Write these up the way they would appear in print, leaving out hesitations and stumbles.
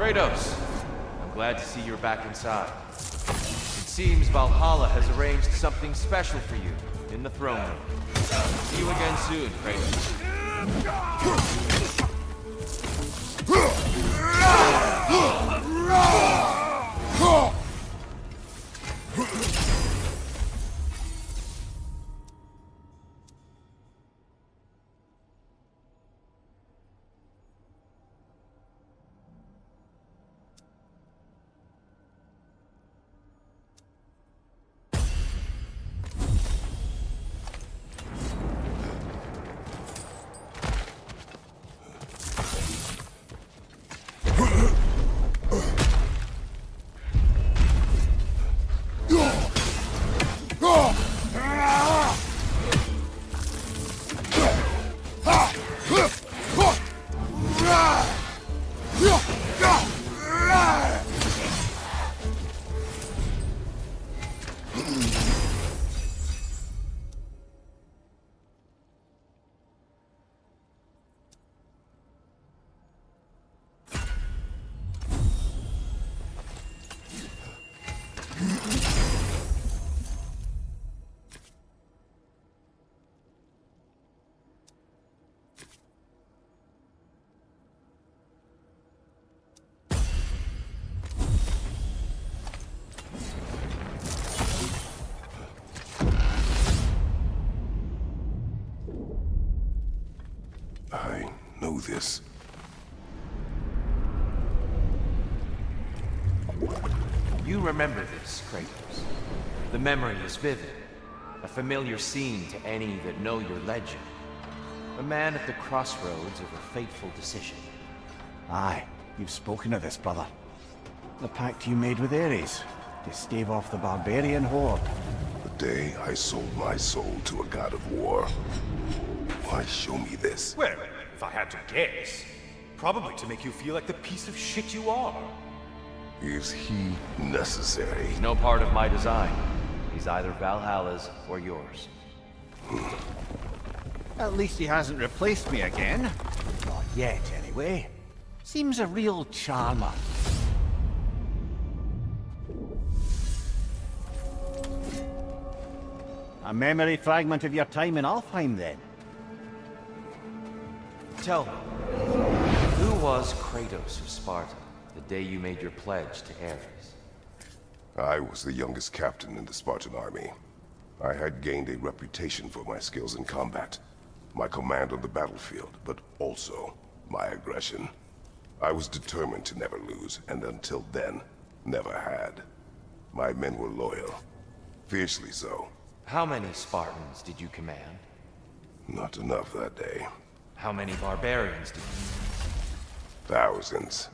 Kratos, I'm glad to see you're back inside. It seems Valhalla has arranged something special for you in the throne room. See you again soon, Kratos. I know this. You remember this, Kratos. The memory is vivid. A familiar scene to any that know your legend. A man at the crossroads of a fateful decision. Aye, you've spoken of this, brother. The pact you made with Ares, to stave off the barbarian horde. The day I sold my soul to a god of war. Why show me this? Well, if I had to guess, probably to make you feel like the piece of shit you are. Is he necessary? He's no part of my design. He's either Valhalla's or yours. At least he hasn't replaced me again. Not yet, anyway. Seems a real charmer. A memory fragment of your time in Alfheim, then? Tell me, who was Kratos of Sparta the day you made your pledge to Ares? I was the youngest captain in the Spartan army. I had gained a reputation for my skills in combat, my command on the battlefield, but also my aggression. I was determined to never lose, and until then, never had. My men were loyal, fiercely so. How many Spartans did you command? Not enough that day. How many barbarians did you? Thousands.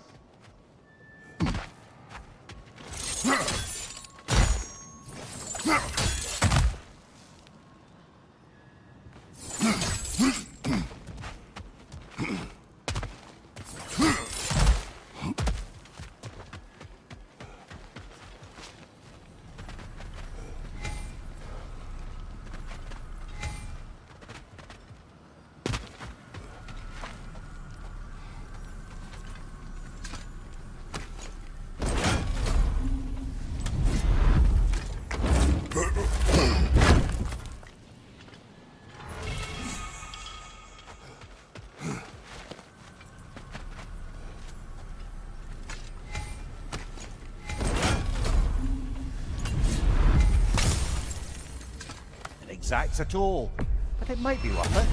Exacts at all, but it might be worth it.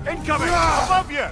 Incoming! Above you!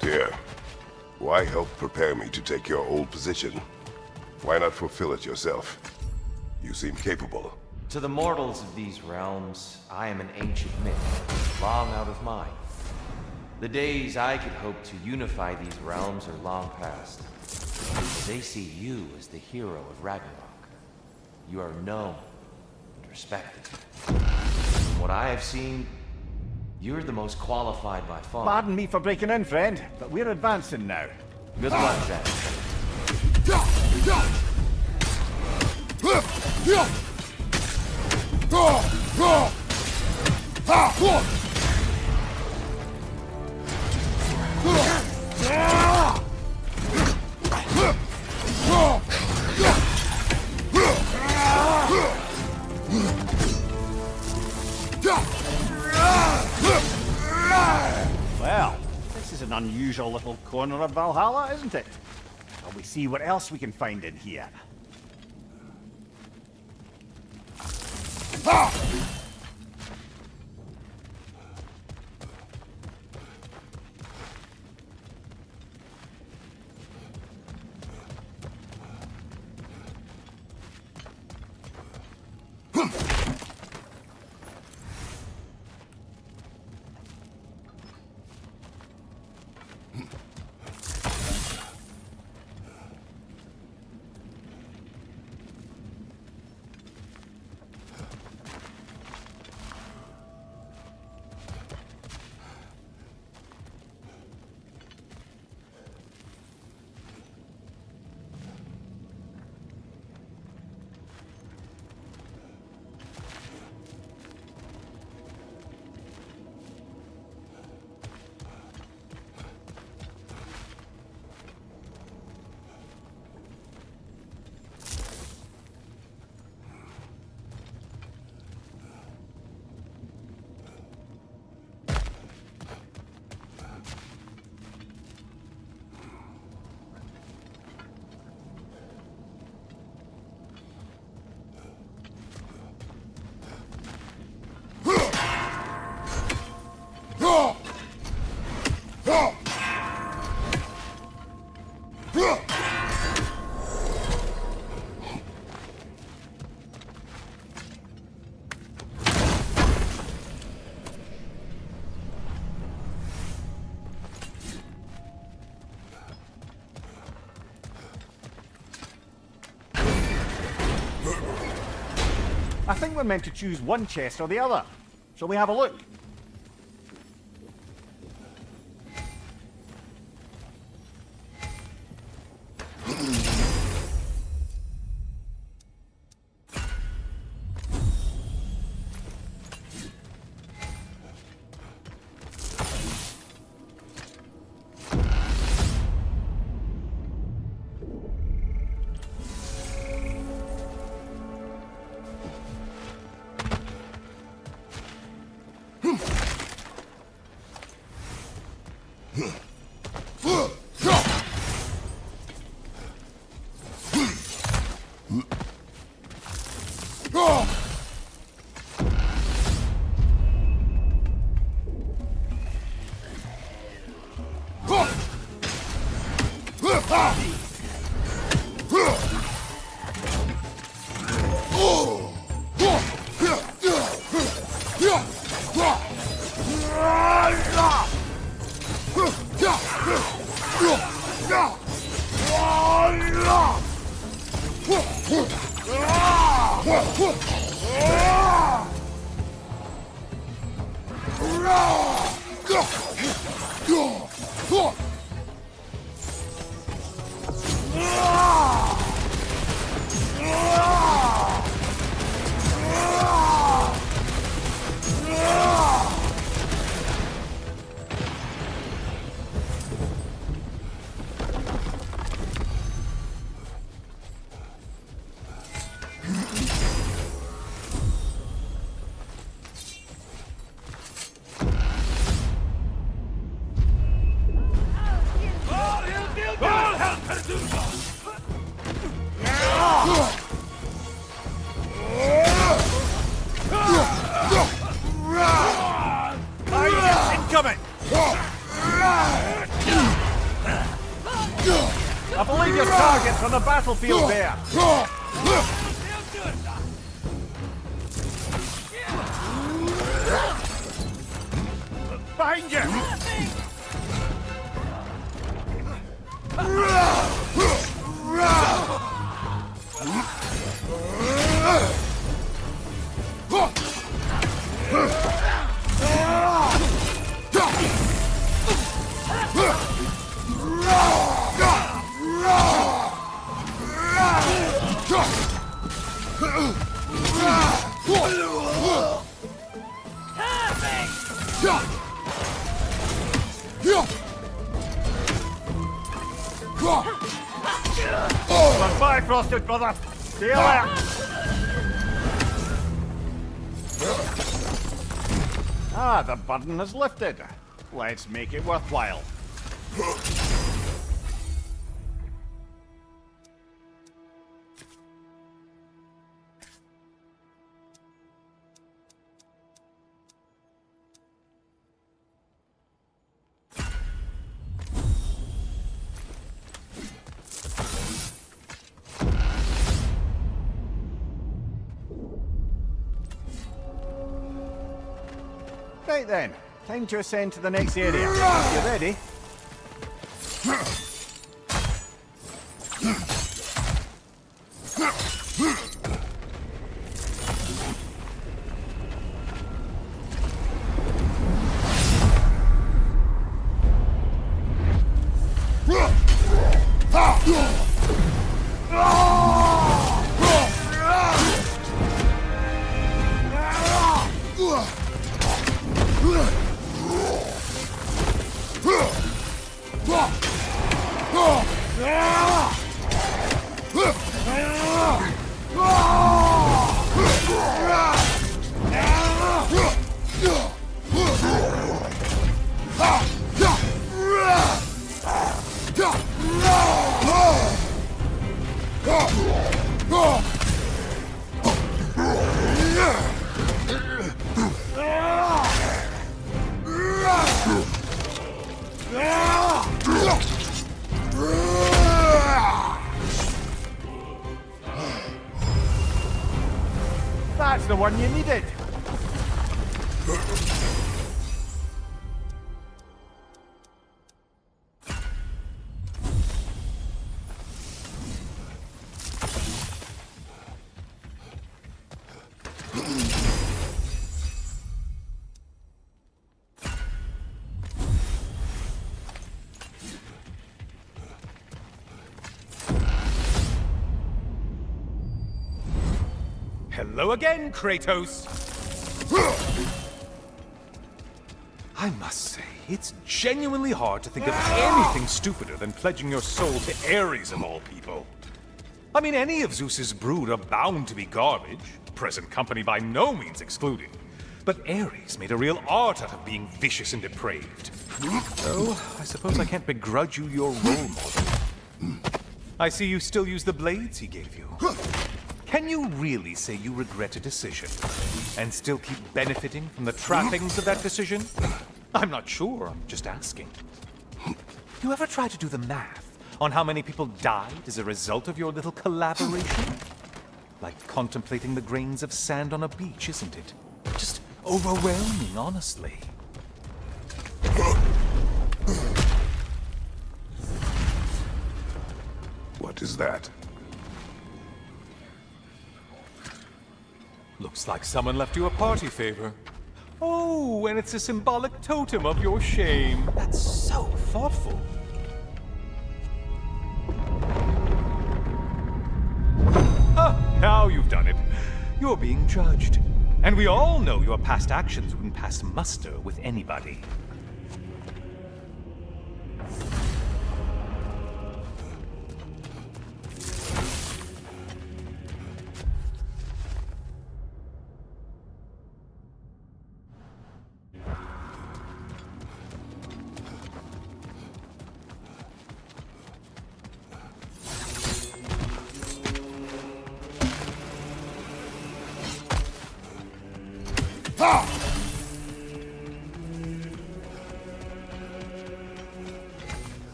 Dear, why help prepare me to take your old position? Why not fulfill it yourself? You seem capable. To the mortals of these realms, I am an ancient myth, long out of mind. The days I could hope to unify these realms are long past. They see you as the hero of Ragnarok. You are known and respected. From what I have seen, you're the most qualified by far. Pardon me for breaking in, friend, but we're advancing now. Good luck, then. Well, this is an unusual little corner of Valhalla, isn't it? Shall we see what else we can find in here? I think we're meant to choose one chest or the other. Shall we have a look? Incoming! I believe your target's on the battlefield there. Behind you! Stand by, Frosted Brother. Stay alert. Ah, the burden is lifted. Let's make it worthwhile. Right then, time to ascend to the next area. You ready? That's the one you needed. Hello again, Kratos! I must say, it's genuinely hard to think of anything stupider than pledging your soul to Ares of all people. I mean, any of Zeus's brood are bound to be garbage, present company by no means excluded. But Ares made a real art out of being vicious and depraved. So, I suppose I can't begrudge you your role model. I see you still use the blades he gave you. Can you really say you regret a decision, and still keep benefiting from the trappings of that decision? I'm not sure, I'm just asking. You ever try to do the math on how many people died as a result of your little collaboration? Like contemplating the grains of sand on a beach, isn't it? Just overwhelming, honestly. What is that? Looks like someone left you a party favor. Oh, and it's a symbolic totem of your shame. That's so thoughtful. Ah, now you've done it. You're being judged. And we all know your past actions wouldn't pass muster with anybody.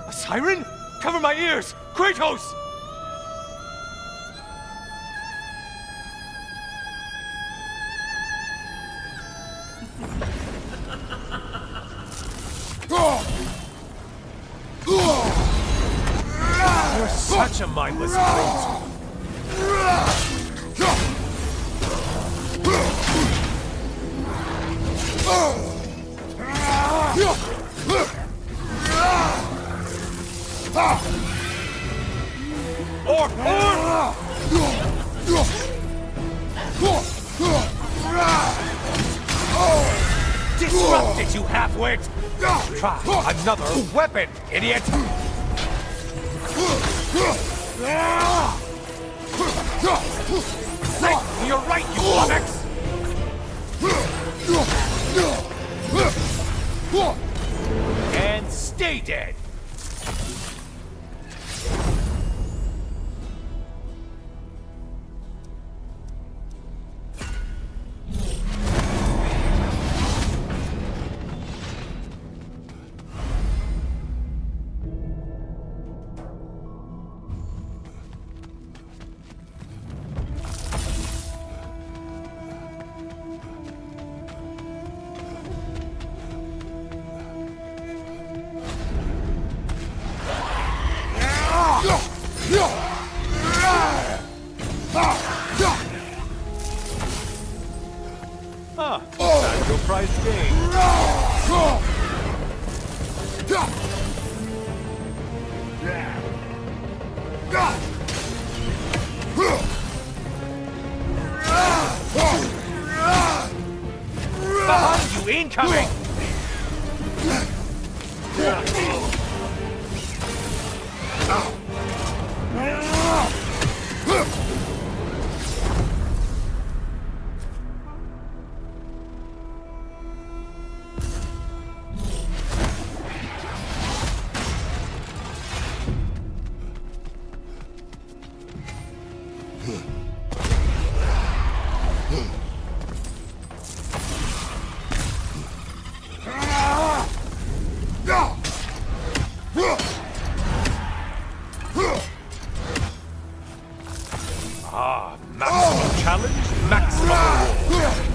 A siren? Cover my ears! Kratos! You're such a mindless brute. Disrupt it, you half-wit! Try another weapon, idiot! Say, you're right, you flummox! And stay dead! Ah, time your prized game. Behind you, incoming! Ah, maximum challenge, maximum reward.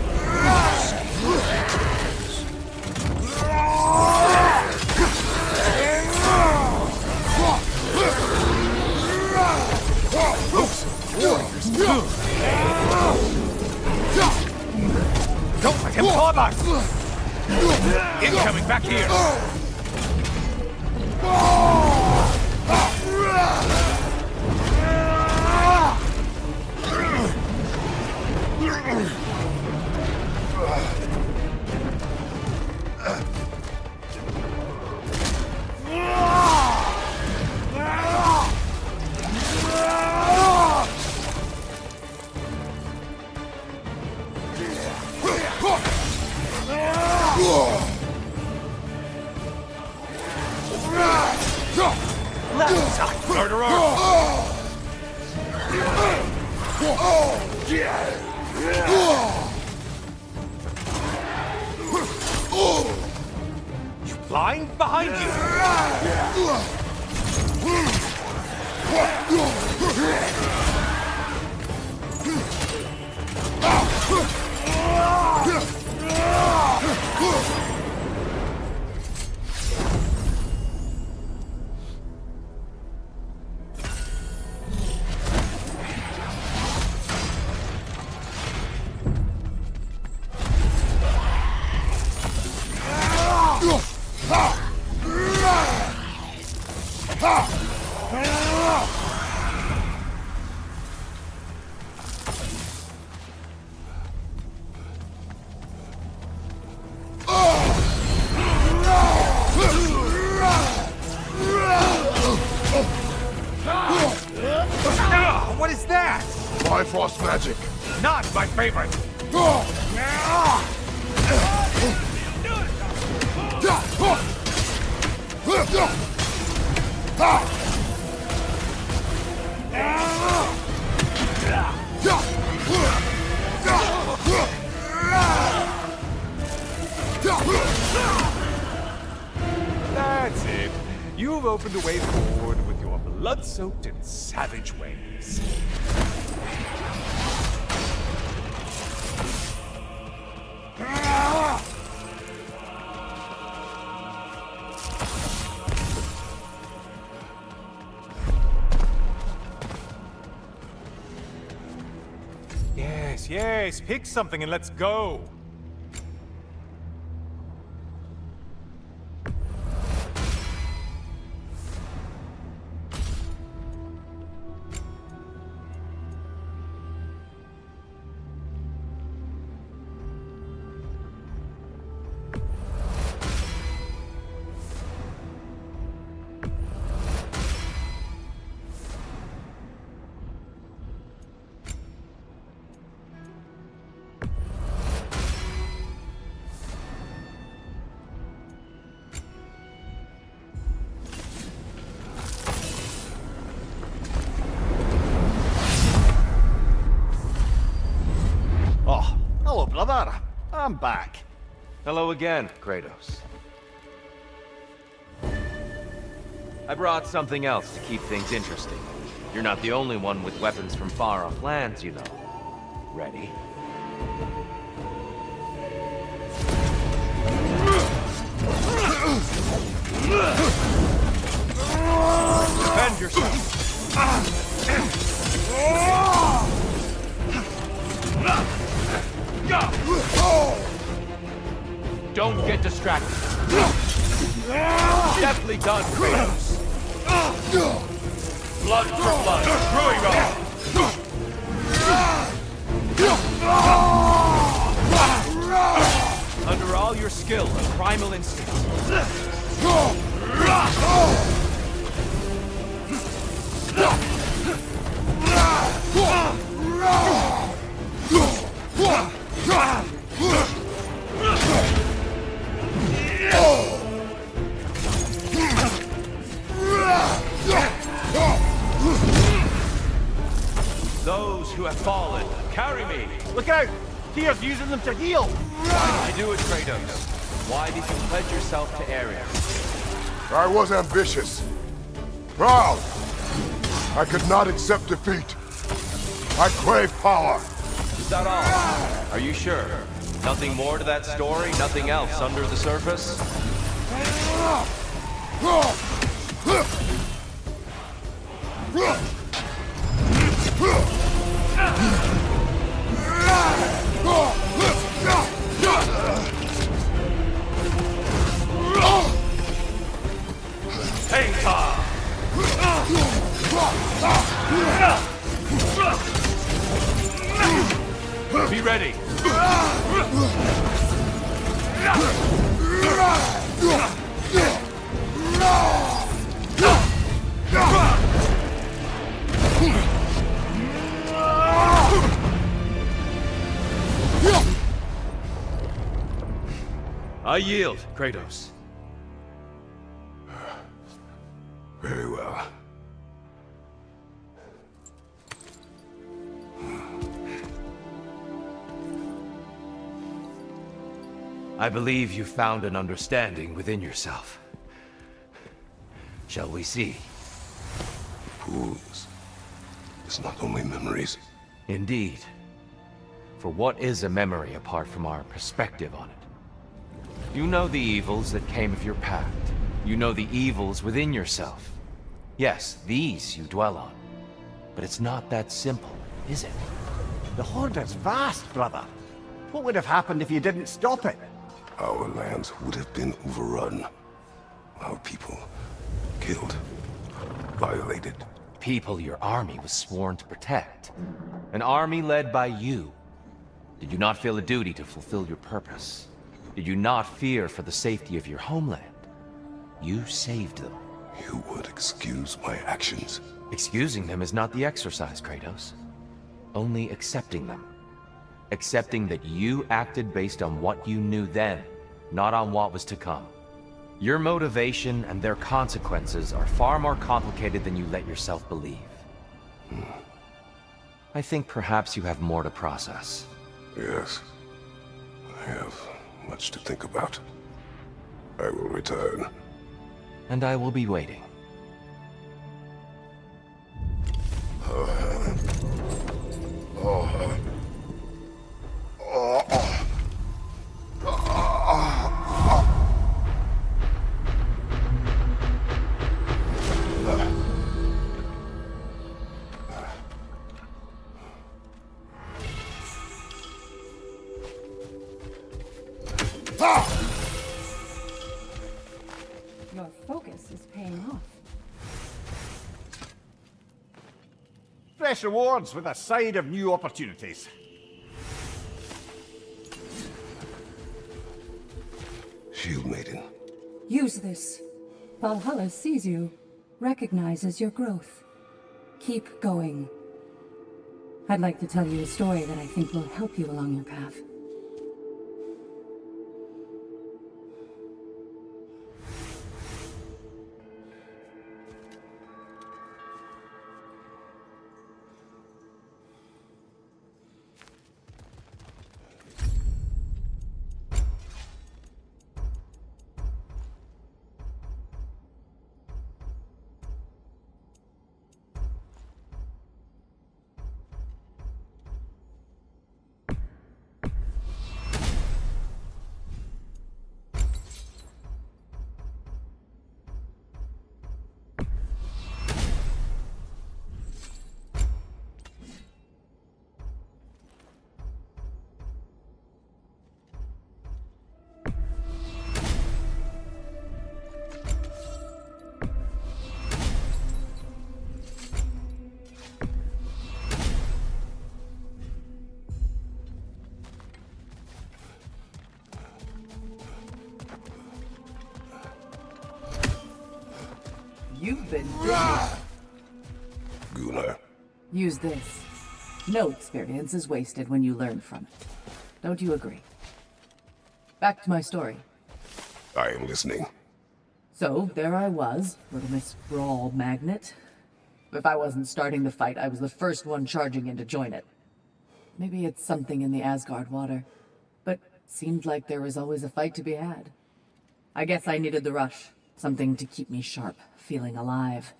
Don't let him harm us! Incoming back here! Left side, murderer! You blind? Behind you! What is that? Bifrost magic. Not my favorite. That's it. You've opened a way forward with your blood-soaked and savage ways. Yes, yes, pick something and let's go. Oh, hello, brother. I'm back. Hello again, Kratos. I brought something else to keep things interesting. You're not the only one with weapons from far-off lands, you know. Ready? Defend yourself. Don't get distracted. Deftly done, Kratos. Blood for blood. Screwing off. Under all your skill and primal instinct. Those who have fallen, carry me. Look out! Tyr's using them to heal! Why did you do it, Kratos? Why did you pledge yourself to Ares? I was ambitious. Proud. I could not accept defeat. I crave power. Is that all? Are you sure? Nothing more to that story? Nothing else under the surface? Be ready. I yield, Kratos. Very well. I believe you found an understanding within yourself. Shall we see? Fools. It's not only memories. Indeed. For what is a memory apart from our perspective on it? You know the evils that came of your pact. You know the evils within yourself. Yes, these you dwell on. But it's not that simple, is it? The Horde is vast, brother. What would have happened if you didn't stop it? Our lands would have been overrun. Our people killed, violated. People your army was sworn to protect. An army led by you. Did you not feel a duty to fulfill your purpose? Did you not fear for the safety of your homeland? You saved them. You would excuse my actions? Excusing them is not the exercise, Kratos. Only accepting them. Accepting that you acted based on what you knew then, not on what was to come. Your motivation and their consequences are far more complicated than you let yourself believe. I think perhaps you have more to process. Yes. I have much to think about. I will return. And I will be waiting. Your focus is paying off. Fresh rewards with a side of new opportunities. Shield Maiden. Use this. Valhalla sees you, recognizes your growth. Keep going. I'd like to tell you a story that I think will help you along your path. You've been busy. Gunnar. Use this. No experience is wasted when you learn from it. Don't you agree? Back to my story. I am listening. So, there I was, little Miss Brawl Magnet. If I wasn't starting the fight, I was the first one charging in to join it. Maybe it's something in the Asgard water, but seemed like there was always a fight to be had. I guess I needed the rush, something to keep me sharp, feeling alive.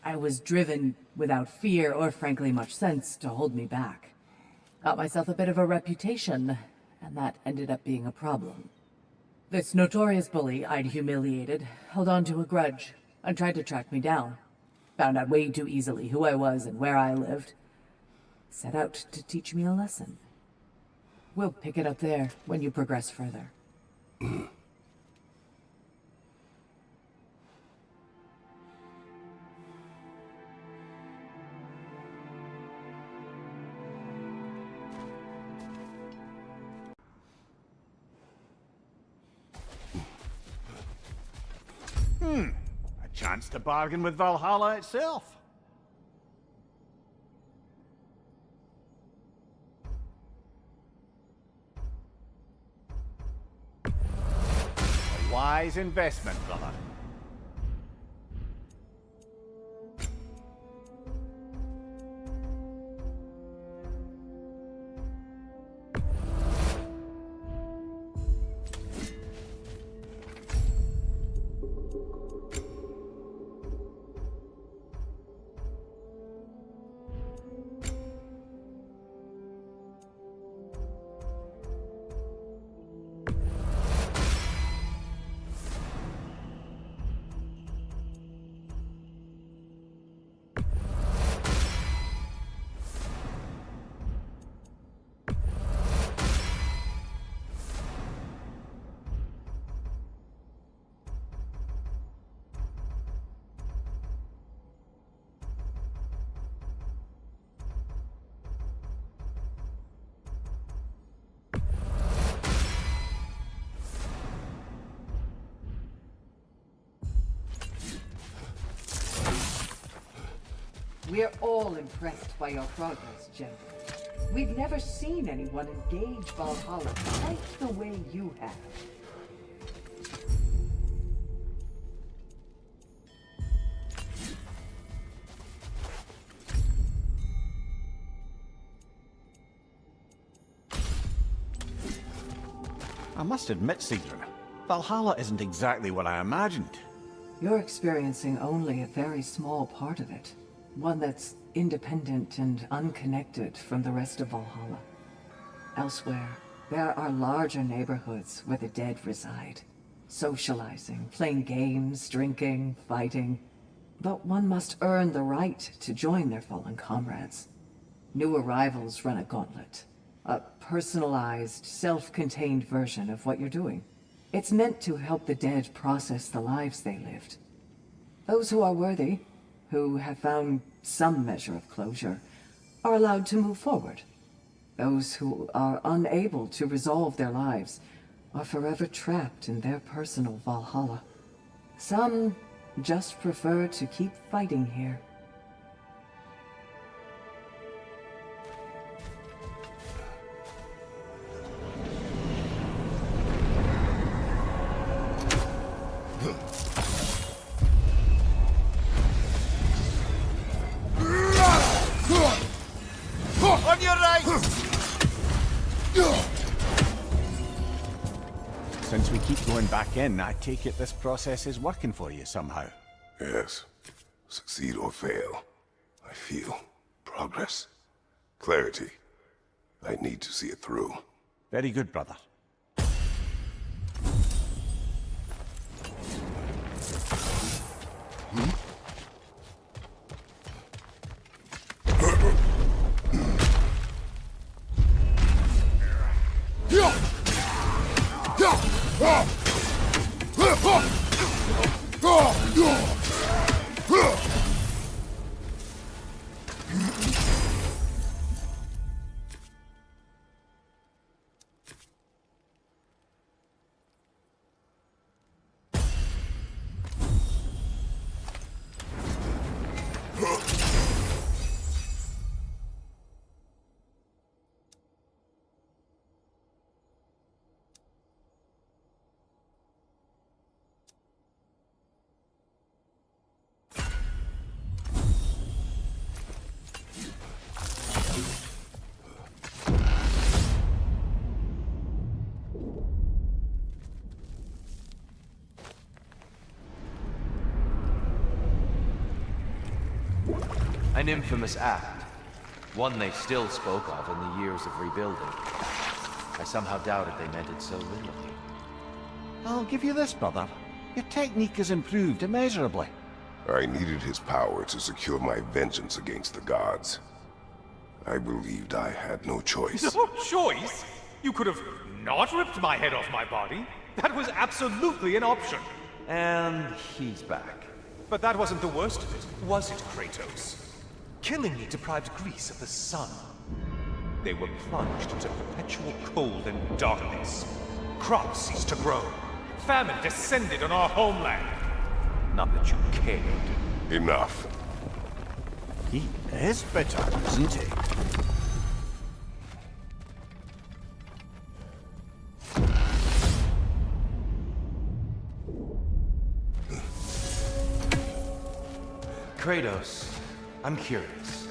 I was driven, without fear or frankly much sense, to hold me back. Got myself a bit of a reputation, and that ended up being a problem. This notorious bully I'd humiliated held on to a grudge and tried to track me down. Found out way too easily who I was and where I lived. Set out to teach me a lesson. We'll pick it up there when you progress further. A chance to bargain with Valhalla itself. A wise investment, brother. We're all impressed by your progress, General. We've never seen anyone engage Valhalla quite the way you have. I must admit, Sigrun, Valhalla isn't exactly what I imagined. You're experiencing only a very small part of it. One that's independent and unconnected from the rest of Valhalla. Elsewhere, there are larger neighborhoods where the dead reside. Socializing, playing games, drinking, fighting. But one must earn the right to join their fallen comrades. New arrivals run a gauntlet. A personalized, self-contained version of what you're doing. It's meant to help the dead process the lives they lived. Those who are worthy, who have found some measure of closure, are allowed to move forward. Those who are unable to resolve their lives are forever trapped in their personal Valhalla. Some just prefer to keep fighting here. On your right! Since we keep going back in, I take it this process is working for you somehow. Yes. Succeed or fail, I feel progress. Clarity. I need to see it through. Very good, brother. An infamous act. One they still spoke of in the years of rebuilding. I somehow doubted they meant it so literally. I'll give you this, brother. Your technique has improved immeasurably. I needed his power to secure my vengeance against the gods. I believed I had no choice. No choice? You could have not ripped my head off my body. That was absolutely an option. And he's back. But that wasn't the worst of it, was it, Kratos? Killing me deprived Greece of the sun. They were plunged into perpetual cold and darkness. Crops ceased to grow. Famine descended on our homeland. Not that you cared. Enough. He is bitter, isn't he? Kratos, I'm curious.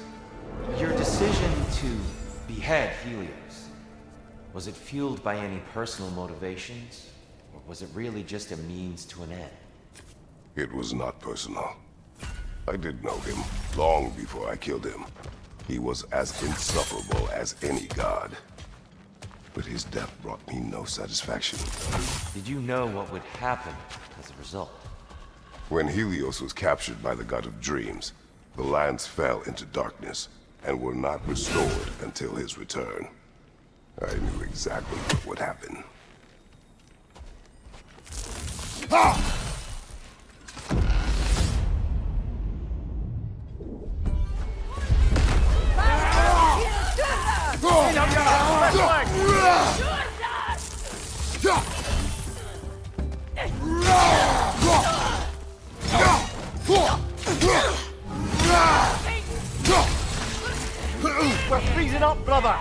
Your decision to behead Helios, was it fueled by any personal motivations? Or was it really just a means to an end? It was not personal. I did know him long before I killed him. He was as insufferable as any god. But his death brought me no satisfaction. Did you know what would happen as a result? When Helios was captured by the god of dreams, the lands fell into darkness and were not restored until his return. I knew exactly what would happen. brother!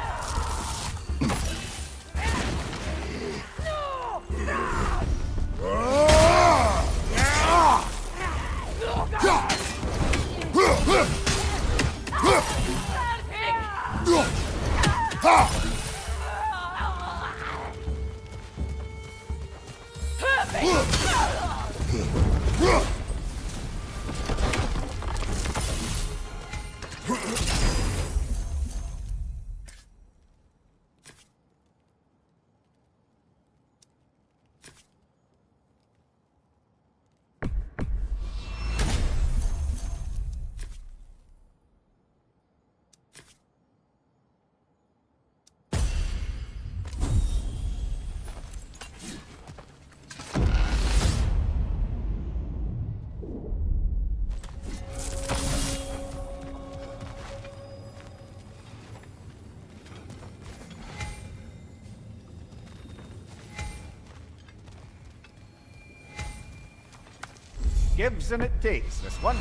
Gives and it takes, this one.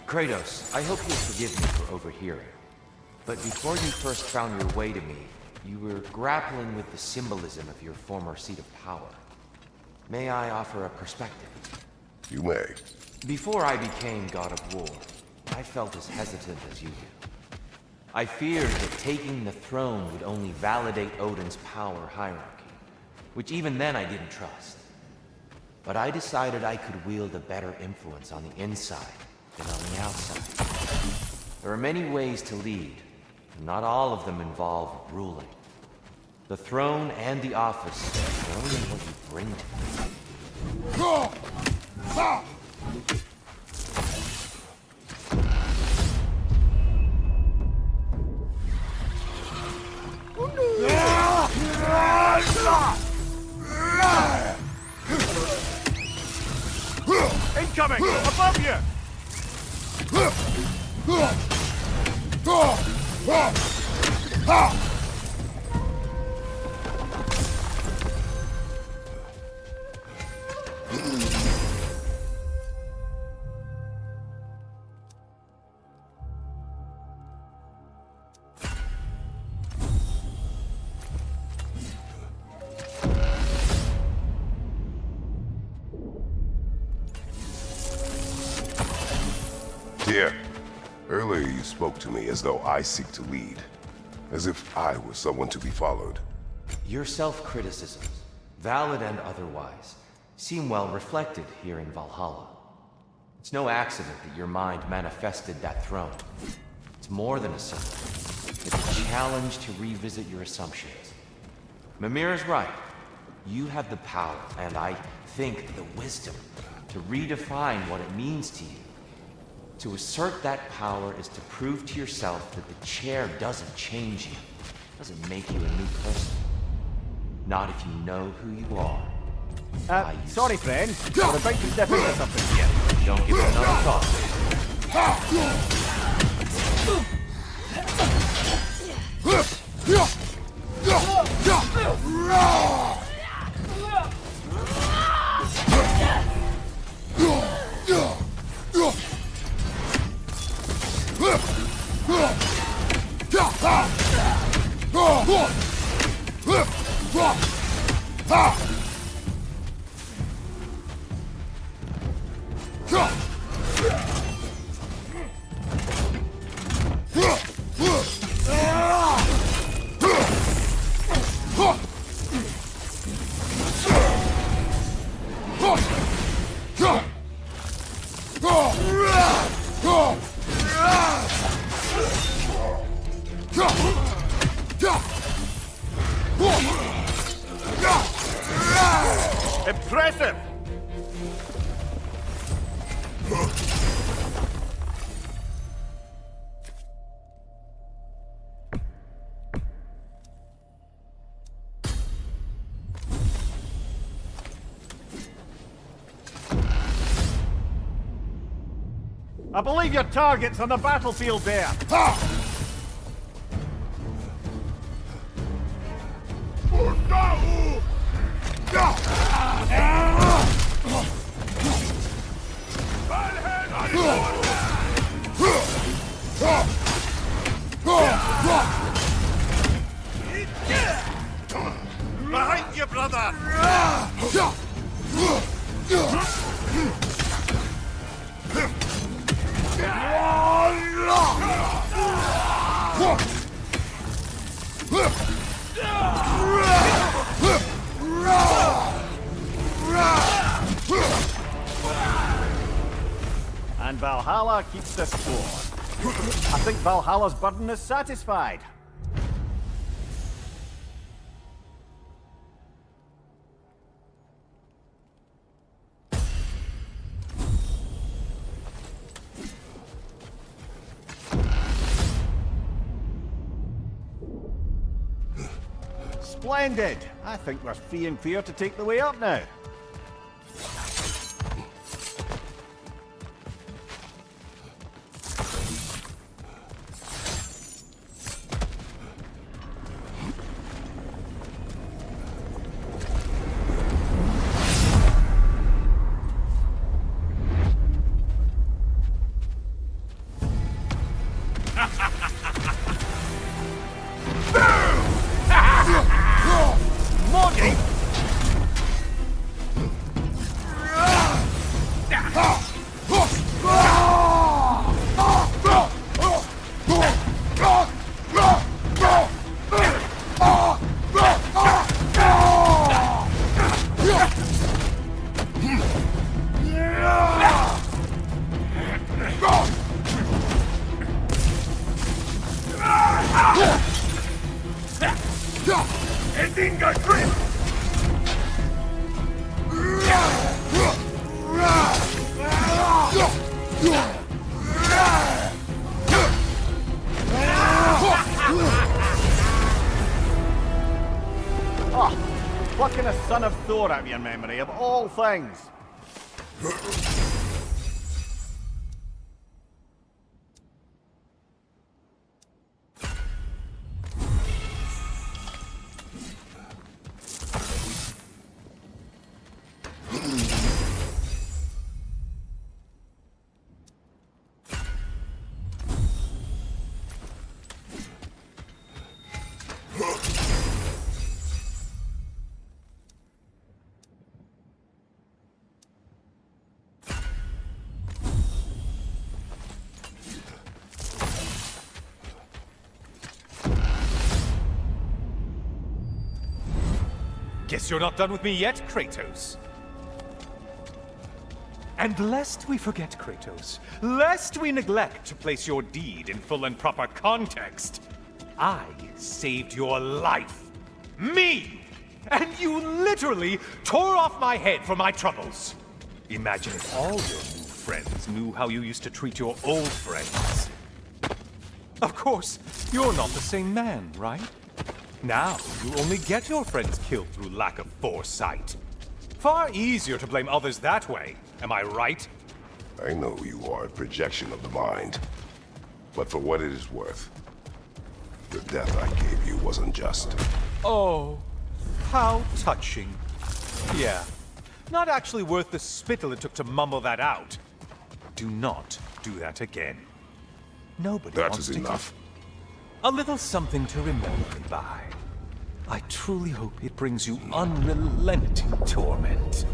Kratos, I hope you'll forgive me for overhearing. But before you first found your way to me, you were grappling with the symbolism of your former seat of power. May I offer a perspective? You may. Before I became God of War, I felt as hesitant as you do. I feared that taking the throne would only validate Odin's power hierarchy, which even then I didn't trust. But I decided I could wield a better influence on the inside than on the outside. There are many ways to lead, and not all of them involve ruling. The throne and the office are only in what you bring to it. Incoming! Above you! Dear, earlier you spoke to me as though I seek to lead. As if I were someone to be followed. Your self-criticisms, valid and otherwise, seem well reflected here in Valhalla. It's no accident that your mind manifested that throne. It's more than a symbol. It's a challenge to revisit your assumptions. Mimir is right. You have the power, and I think the wisdom, to redefine what it means to you. To assert that power is to prove to yourself that the chair doesn't change you, doesn't make you a new person. Not if you know who you are. Sorry friend, we're about to step into something here. Don't give it another thought. Impressive! I believe your target's on the battlefield there. Behind you, brother! And Valhalla keeps the score. I think Valhalla's burden is satisfied. Splendid! I think we're free and clear to take the way up now. Morning! Ah, plucking a son of Thor out of your memory, of all things. Guess you're not done with me yet, Kratos. And lest we forget, Kratos, lest we neglect to place your deed in full and proper context, I saved your life. Me! And you literally tore off my head for my troubles. Imagine if all your new friends knew how you used to treat your old friends. Of course, you're not the same man, right? Now, you only get your friends killed through lack of foresight. Far easier to blame others that way, am I right? I know you are a projection of the mind. But for what it is worth, the death I gave you wasn't just. Oh, how touching. Yeah, not actually worth the spittle it took to mumble that out. Do not do that again. Nobody That wants is to enough. A little something to remember me by. I truly hope it brings you unrelenting torment.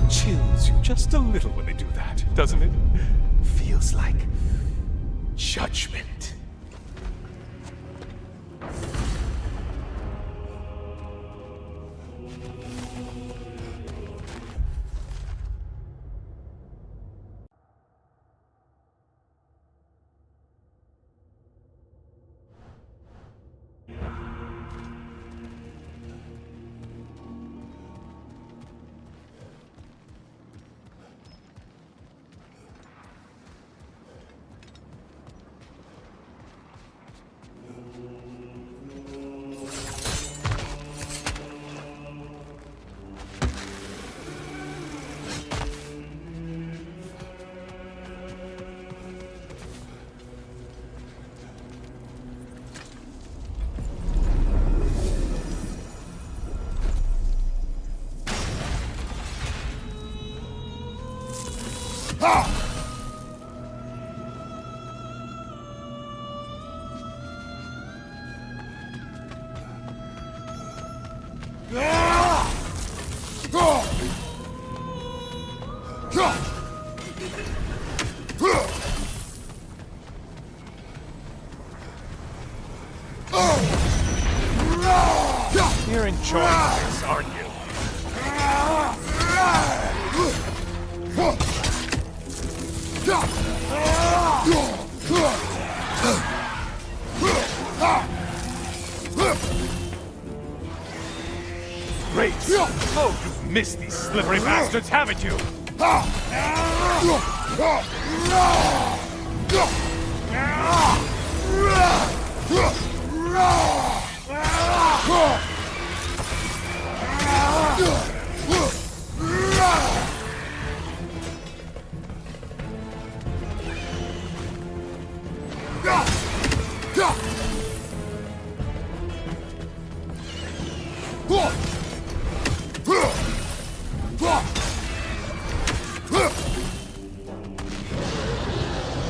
Chills you just a little when they do that, doesn't it? Feels like judgment. You're enjoying this, aren't you? Great! Oh, you've missed these slippery bastards, haven't you?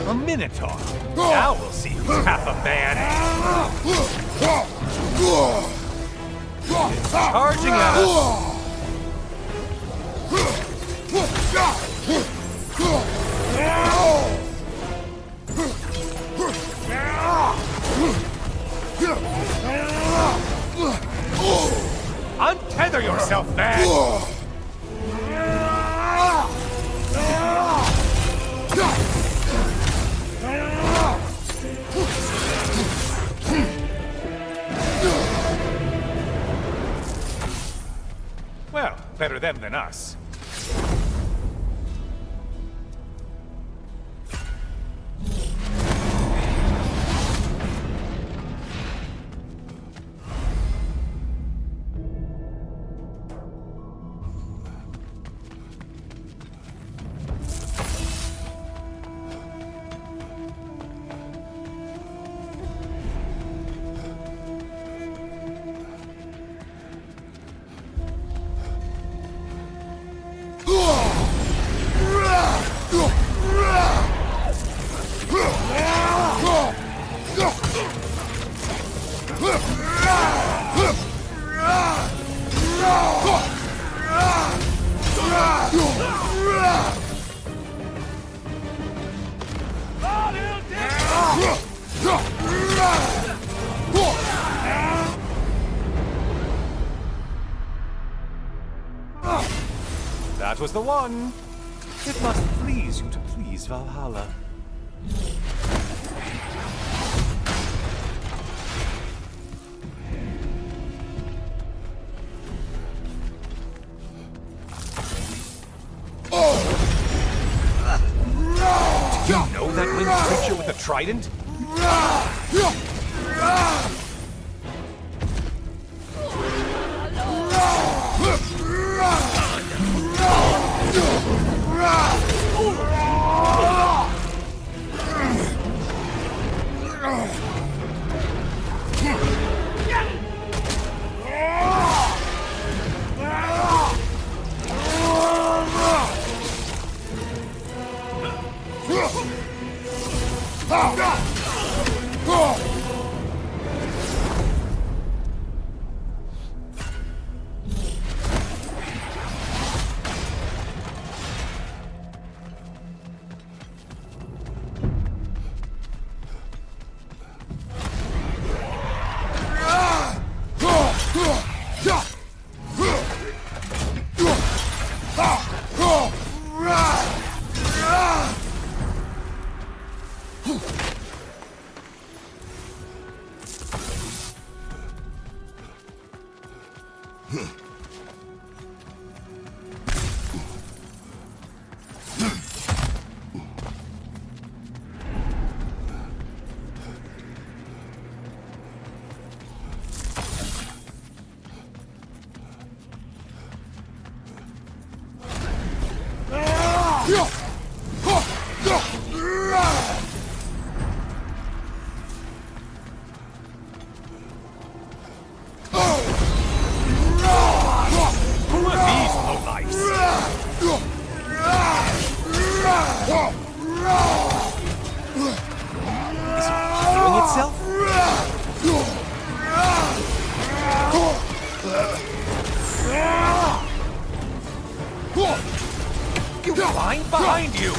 A Minotaur. Now we'll see who's half a man. It's charging at us. Untether yourself, man! Well, better them than us. That was the one. It must please you to please Valhalla. Do you know that winged creature with the trident? Who are these lowlifes? itself? You blind? Behind you!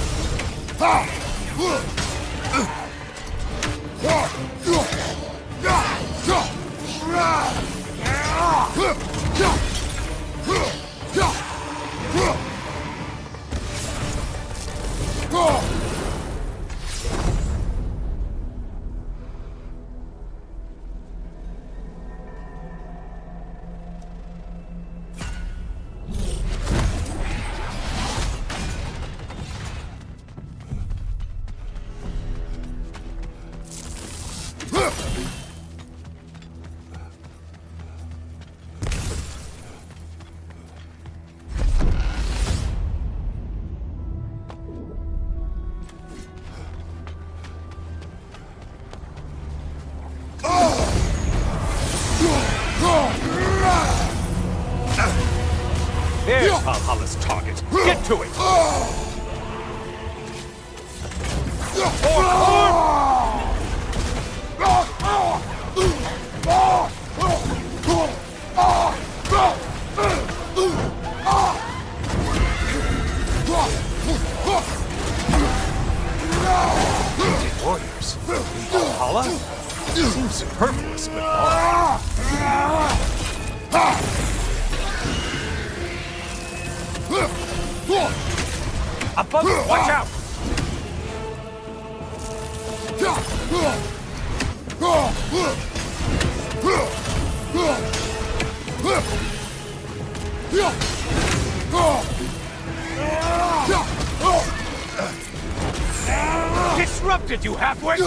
There's Valhalla's target. Get to it! Warriors in Valhalla? Seems superfluous, but above you, watch out! Disrupted you halfway!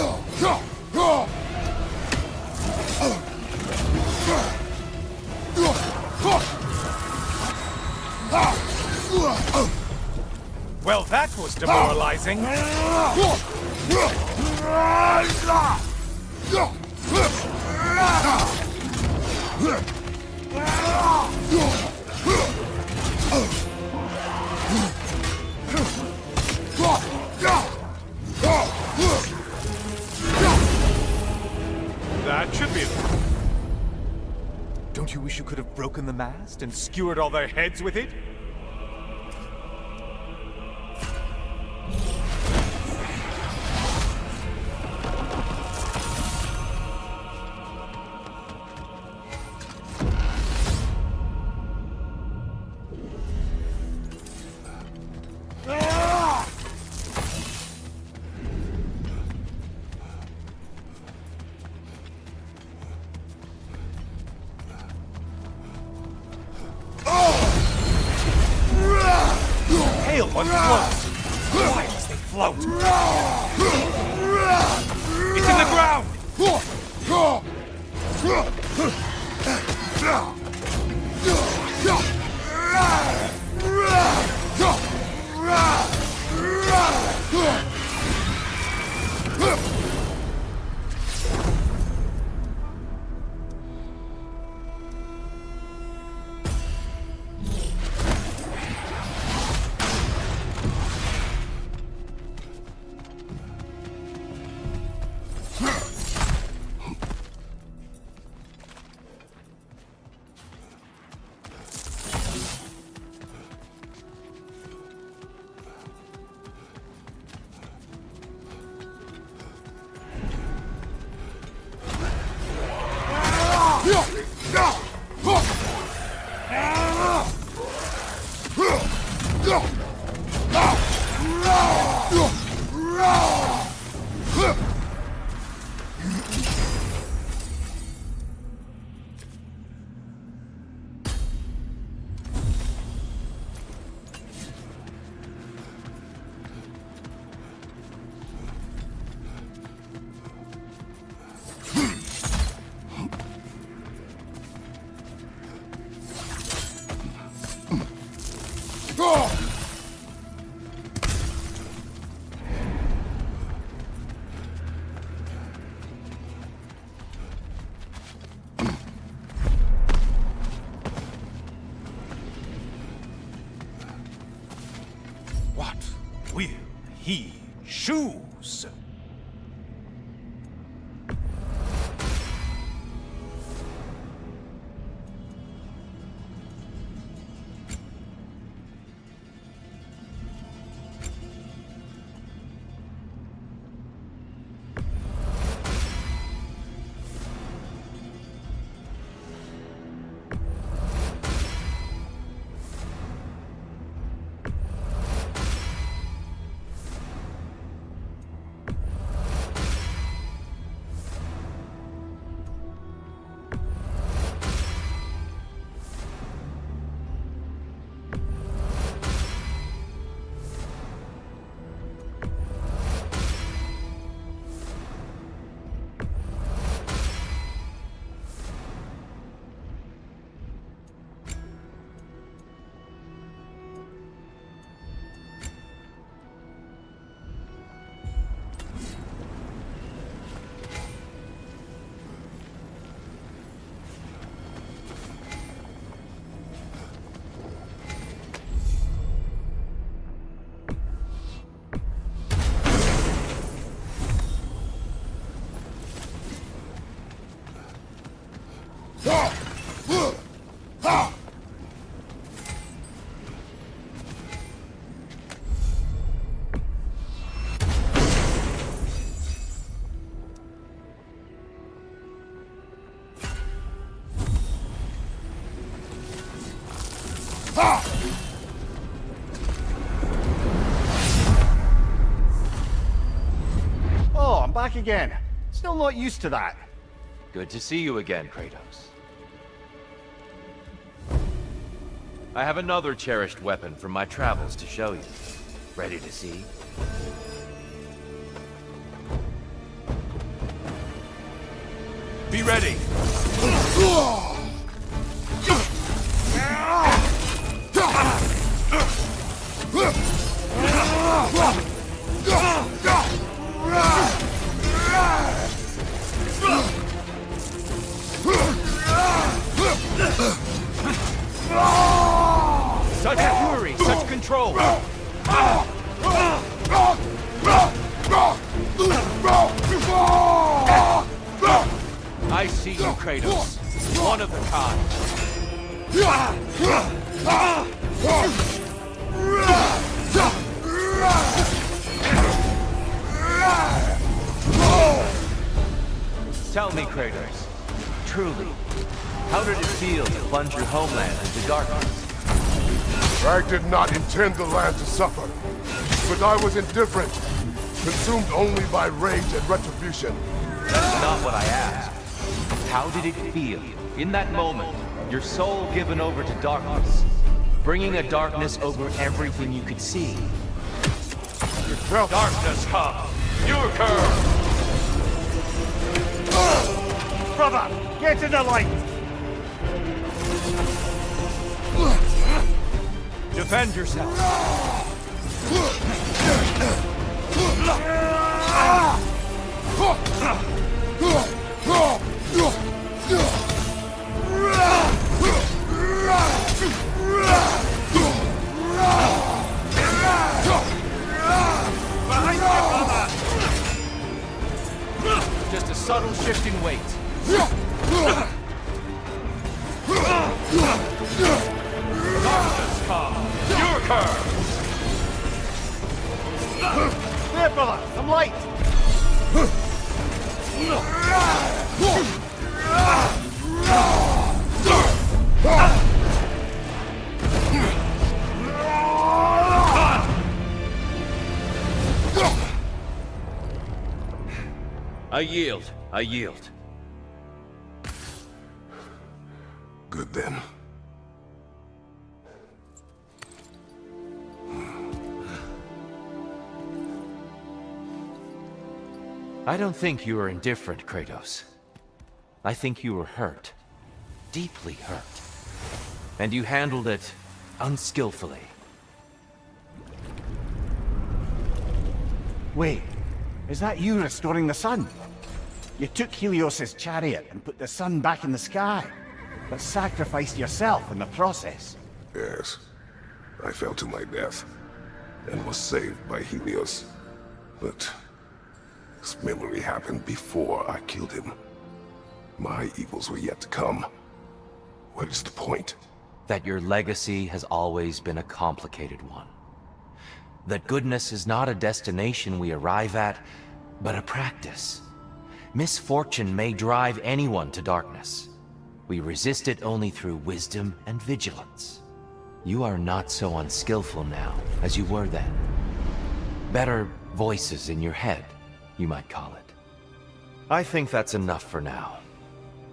Well, that was demoralizing. That should be it. Don't you wish you could have broken the mast and skewered all their heads with it? Hail on close! Why must they float? It's in the ground! What will he choose? back again. Still not used to that. Good to see you again, Kratos. I have another cherished weapon from my travels to show you. Ready to see? Be ready! Such fury, such control! I see you, Kratos. One of a kind. Tell me, Kratos, truly, how did it feel to plunge your homeland into darkness? I did not intend the land to suffer, but I was indifferent, consumed only by rage and retribution. That's not what I asked. How did it feel, in that moment, your soul given over to darkness, bringing a darkness over everything you could see? It felt... Darkness come! Your curse! Brother, get to the light! Defend yourself! Just a subtle shift in weight. Darkness come! Your curse! There, brother, some light! I yield. I yield. Good then. I don't think you were indifferent, Kratos. I think you were hurt. Deeply hurt. And you handled it unskillfully. Wait, is that you restoring the sun? You took Helios's chariot and put the sun back in the sky, but sacrificed yourself in the process. Yes. I fell to my death, and was saved by Helios. But this memory happened before I killed him. My evils were yet to come. What is the point? That your legacy has always been a complicated one. That goodness is not a destination we arrive at, but a practice. Misfortune may drive anyone to darkness. We resist it only through wisdom and vigilance. You are not so unskillful now as you were then. Better voices in your head, you might call it. I think that's enough for now.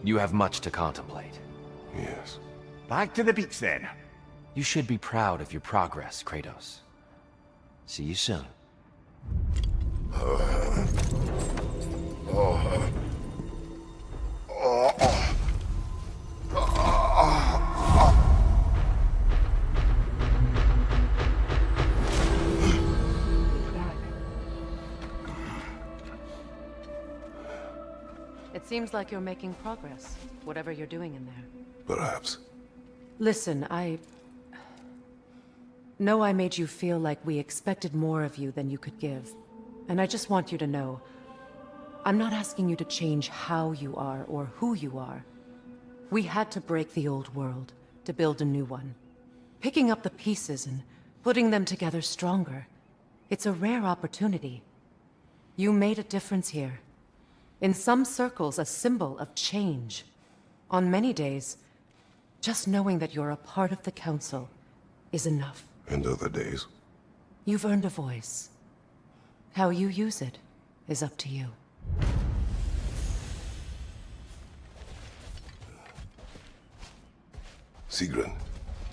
You have much to contemplate. Yes. Back to the beach then. You should be proud of your progress, Kratos. See you soon. It seems like you're making progress, whatever you're doing in there. Perhaps. Listen, I know I made you feel like we expected more of you than you could give. And I just want you to know, I'm not asking you to change how you are or who you are. We had to break the old world to build a new one. Picking up the pieces and putting them together stronger. It's a rare opportunity. You made a difference here. In some circles, a symbol of change. On many days, just knowing that you're a part of the Council is enough. And other days? You've earned a voice. How you use it is up to you. Sigrun.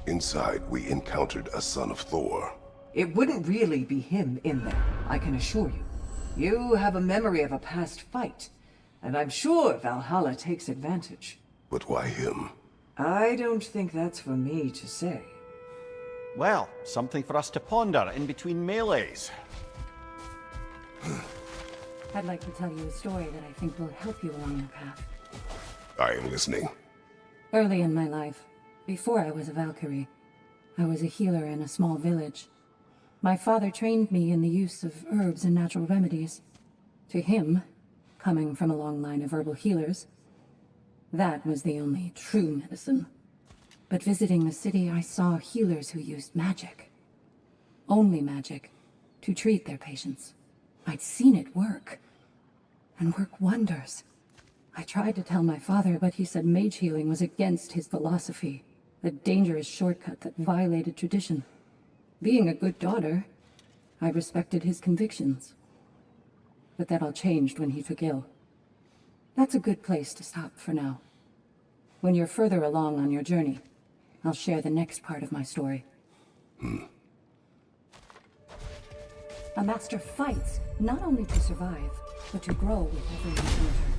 Inside, we encountered a son of Thor. It wouldn't really be him in there, I can assure you. You have a memory of a past fight, and I'm sure Valhalla takes advantage. But why him? I don't think that's for me to say. Well, something for us to ponder in between melees. I'd like to tell you a story that I think will help you along your path. I am listening. Early in my life, before I was a Valkyrie, I was a healer in a small village. My father trained me in the use of herbs and natural remedies. To him, coming from a long line of herbal healers, that was the only true medicine. But visiting the city, I saw healers who used magic. Only magic, to treat their patients. I'd seen it work. And work wonders. I tried to tell my father, but he said mage healing was against his philosophy. A dangerous shortcut that violated tradition. Being a good daughter, I respected his convictions. But that all changed when he took ill. That's a good place to stop for now. When you're further along on your journey, I'll share the next part of my story. A master fights, not only to survive, but to grow with every encounter.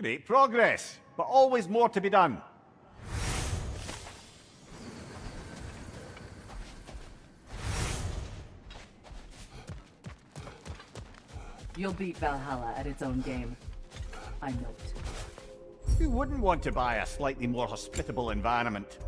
Great progress, but always more to be done. You'll beat Valhalla at its own game. I know it. Who wouldn't want to buy a slightly more hospitable environment?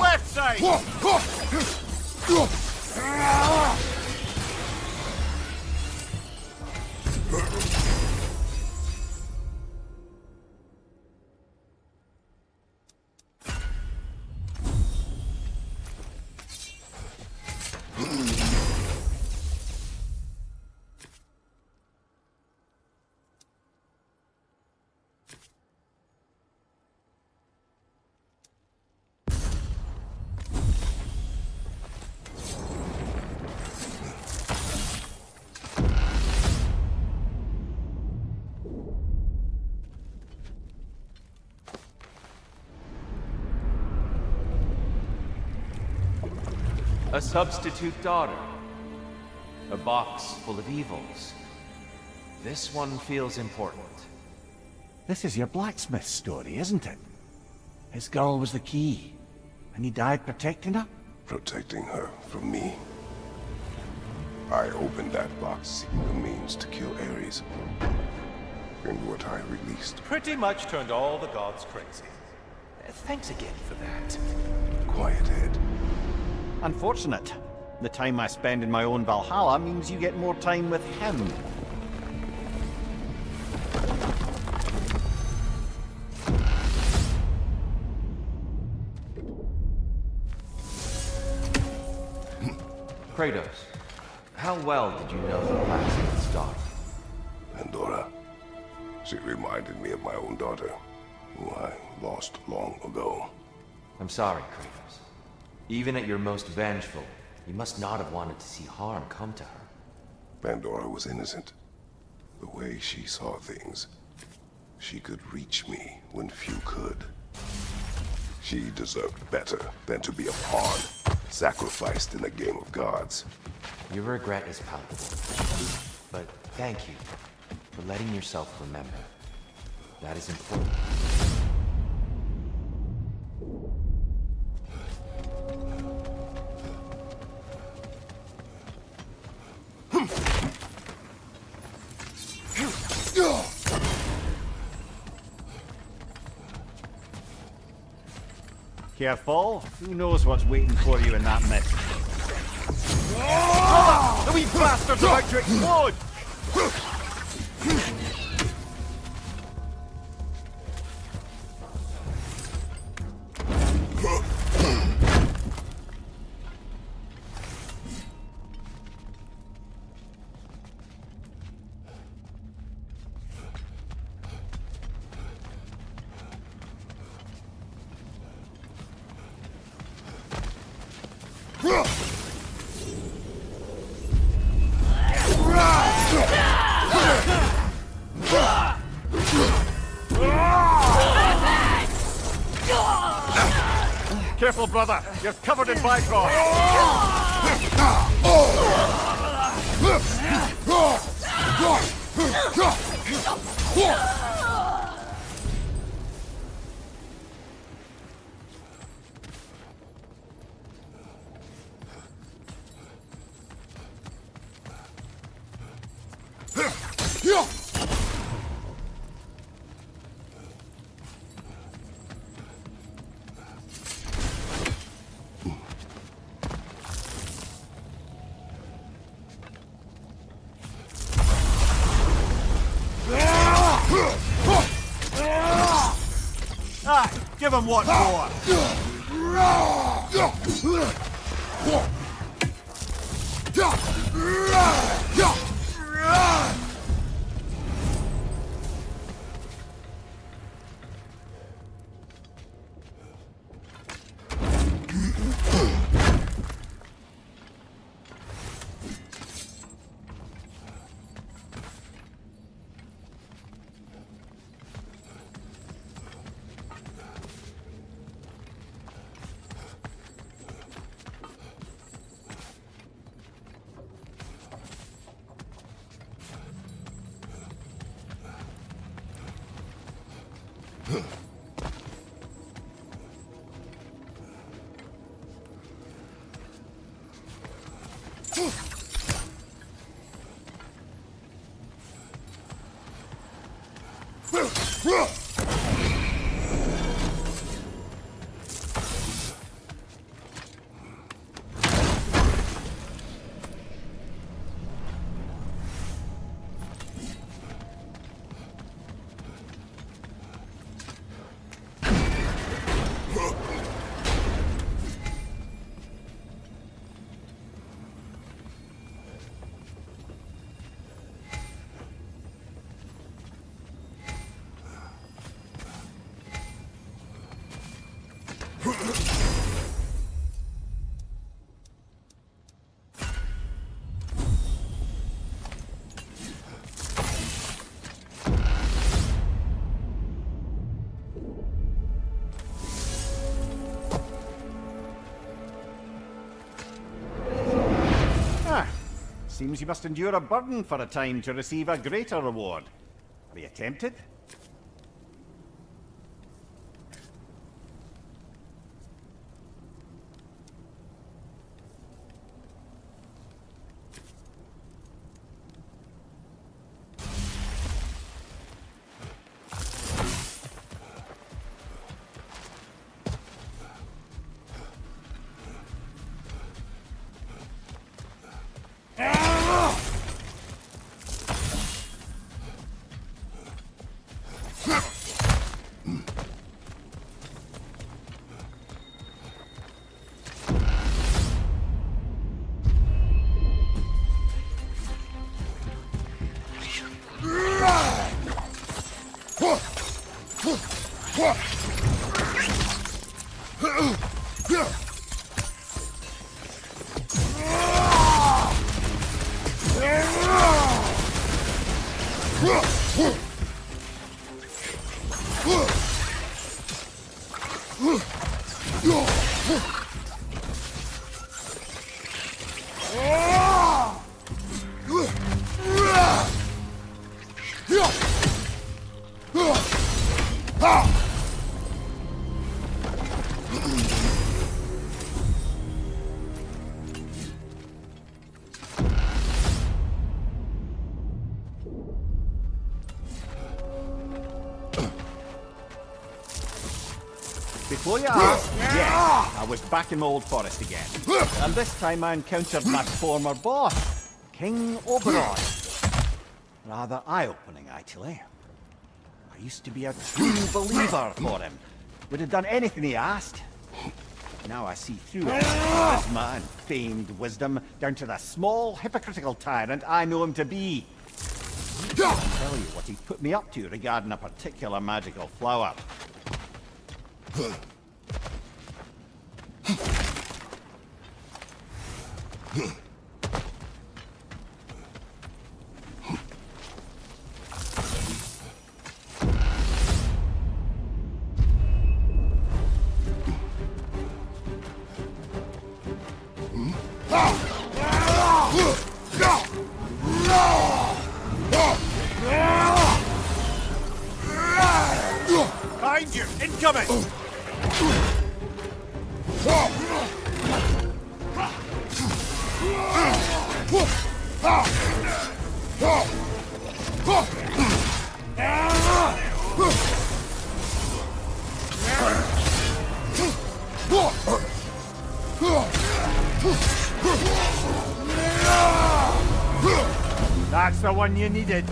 Left side! A substitute daughter. A box full of evils. This one feels important. This is your blacksmith story, isn't it? His girl was the key, and he died protecting her? Protecting her from me. I opened that box seeking the means to kill Ares. And what I released. Pretty much turned all the gods crazy. Thanks again for that. Quiet head. Unfortunate. The time I spend in my own Valhalla means you get more time with him. Kratos, how well did you know the blacksmith's daughter? Pandora. She reminded me of my own daughter, who I lost long ago. I'm sorry, Kratos. Even at your most vengeful, you must not have wanted to see harm come to her. Pandora was innocent. The way she saw things, she could reach me when few could. She deserved better than to be a pawn, sacrificed in a game of gods. Your regret is palpable. But thank you for letting yourself remember. That is important. Careful. Who knows what's waiting for you in that mist? The wee bastard's about to explode! Careful, brother. You're covered in Bifrost. Give him one more. Seems you must endure a burden for a time to receive a greater reward. Are you tempted? Before you ask, yes, I was back in my old forest again. And this time I encountered my former boss, King Oberon. Rather eye-opening, actually. I used to be a true believer for him. Would have done anything he asked. Now I see through his charisma and famed wisdom down to the small, hypocritical tyrant I know him to be. I'll tell you what he put me up to regarding a particular magical flower. Behind you! Incoming! That's the one you needed.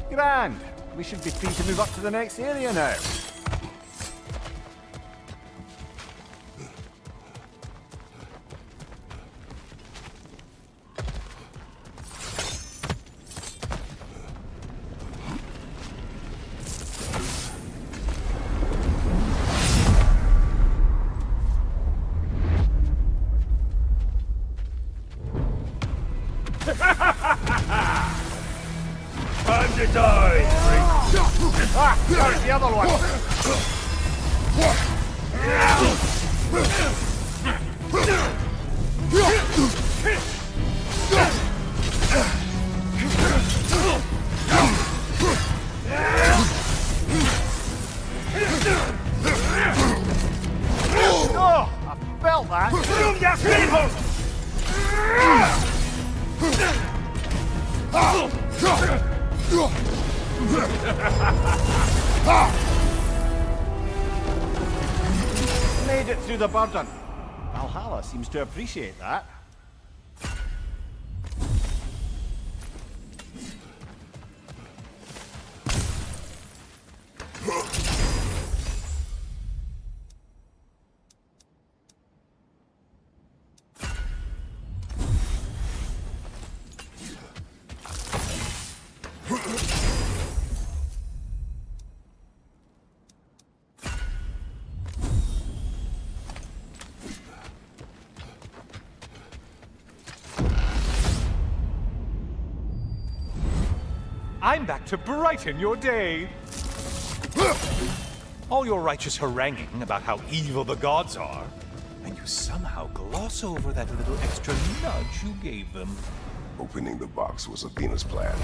Grand. We should be free to move up to the next area now. Time to die! Ah, there's the other one! Oh, I felt that! Made it through the burden. Valhalla seems to appreciate that. I'm back to brighten your day. All your righteous haranguing about how evil the gods are, and you somehow gloss over that little extra nudge you gave them. Opening the box was Athena's plan.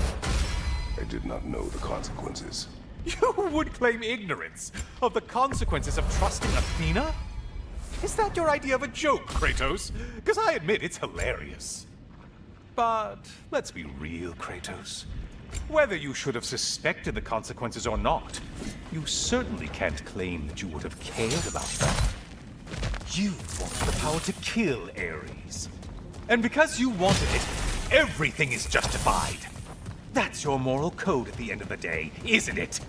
I did not know the consequences. You would claim ignorance of the consequences of trusting Athena? Is that your idea of a joke, Kratos? Because I admit it's hilarious. But let's be real, Kratos. Whether you should have suspected the consequences or not, you certainly can't claim that you would have cared about them. You wanted the power to kill Ares. And because you wanted it, everything is justified. That's your moral code at the end of the day, isn't it?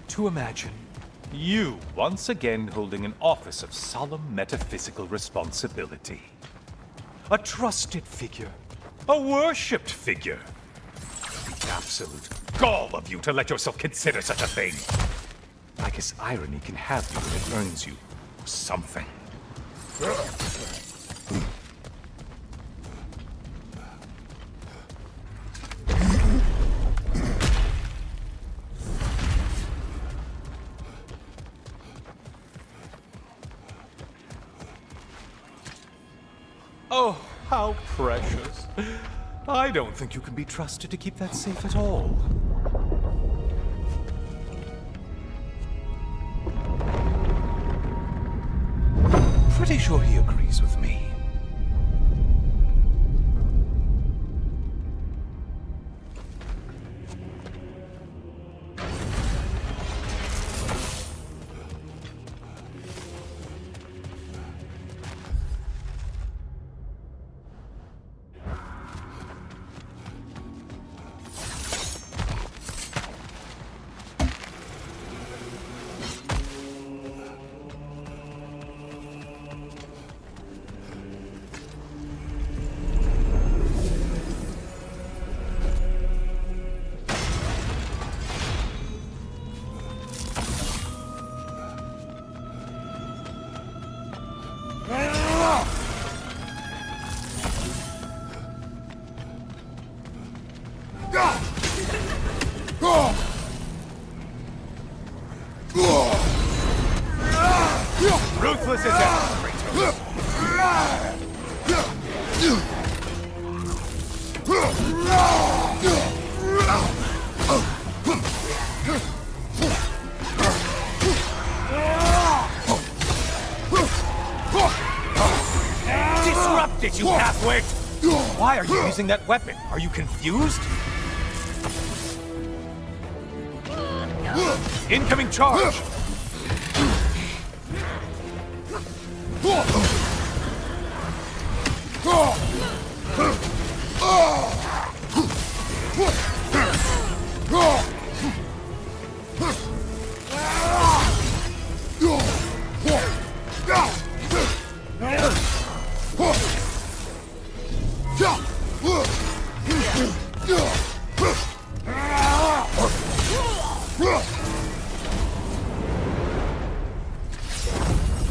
To imagine you once again holding an office of solemn metaphysical responsibility. A trusted figure. A worshipped figure. The absolute gall of you to let yourself consider such a thing. I guess irony can have you when it earns you something. Oh, how precious. I don't think you can be trusted to keep that safe at all. Pretty sure he agrees with me. Ruthless as ever, Kratos. Disrupt it, you half-wit! Why are you using that weapon? Are you confused? Incoming charge!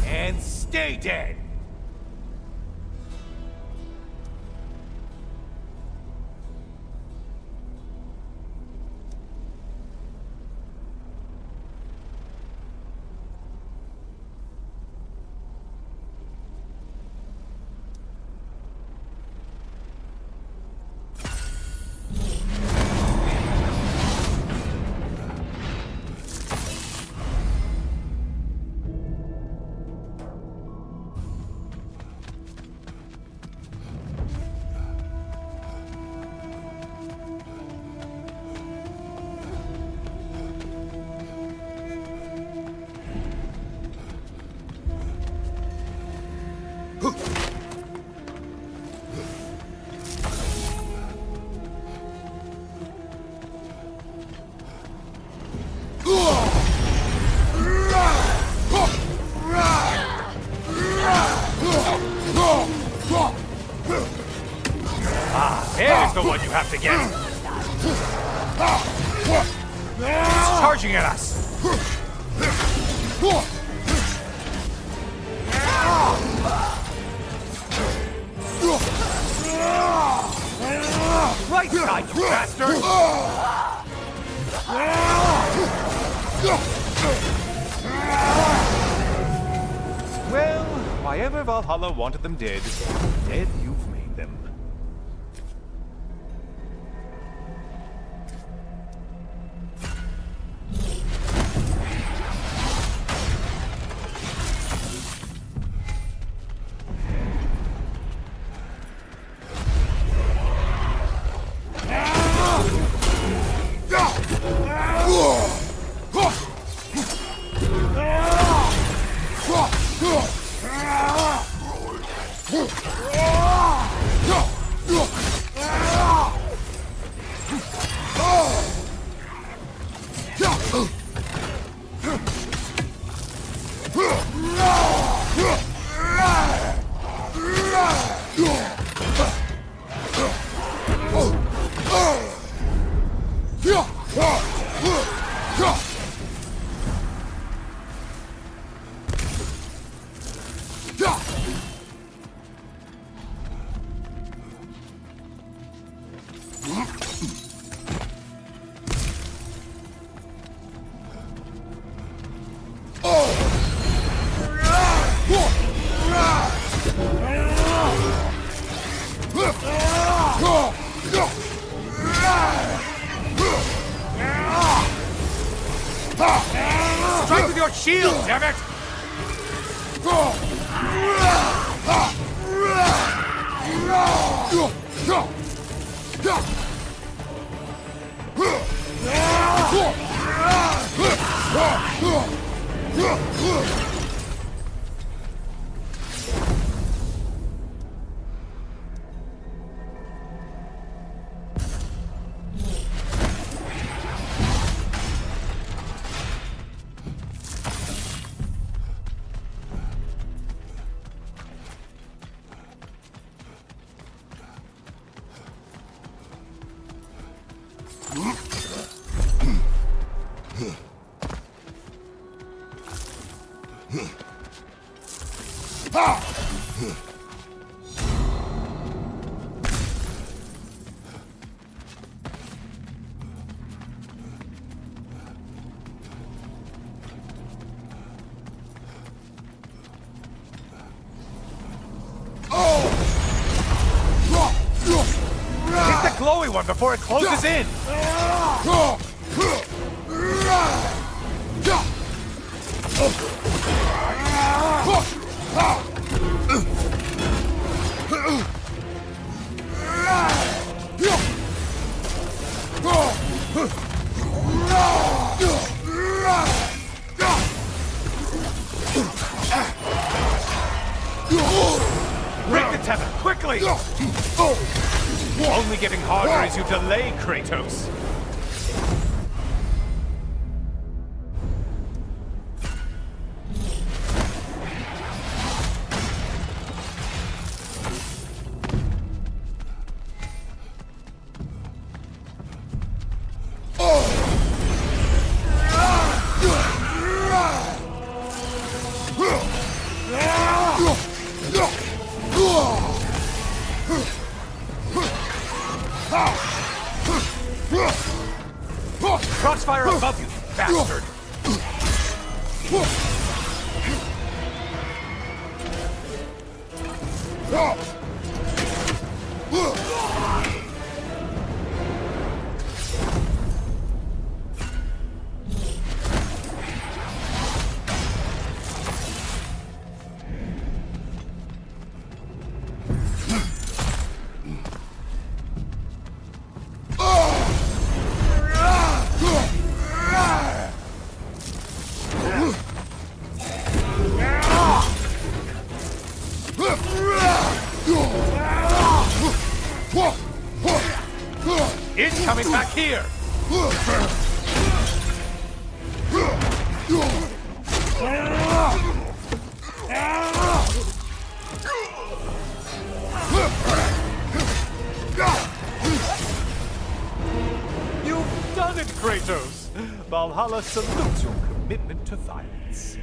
And stay dead! There's the one you have to get! It's charging at us! Right side, you bastard! Well, why ever Valhalla wanted them dead, dead you've made them. Strike with your shield, damn it! Hit the glowy one before it closes in! Break the tether, quickly! Only getting harder as you delay, Kratos. Crossfire above you, bastard! It's coming back here! Kratos. Valhalla salutes your commitment to violence.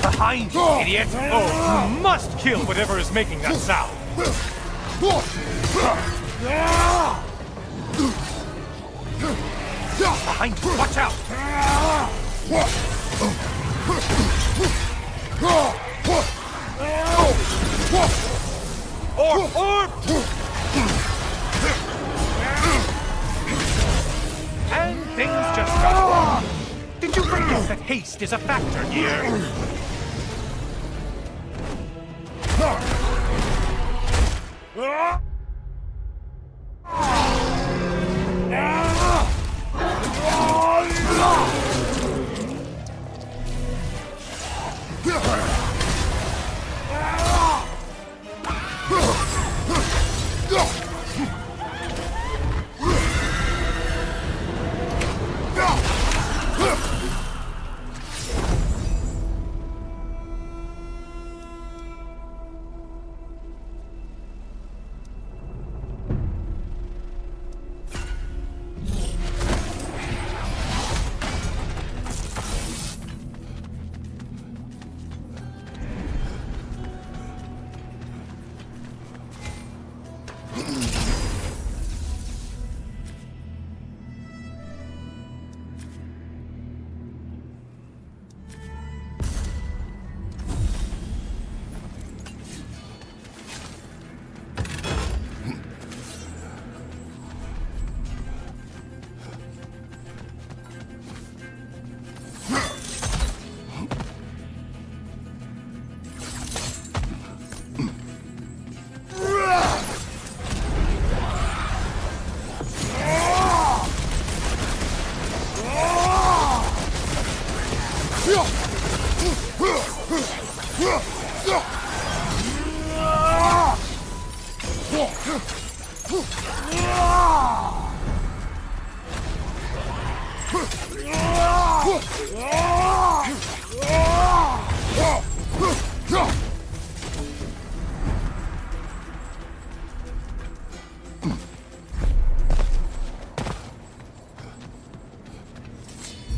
Behind you, idiot! Oh, you must kill whatever is making that sound! Behind you, watch out! Orb! And things just got wrong. Did you forget that haste is a factor here?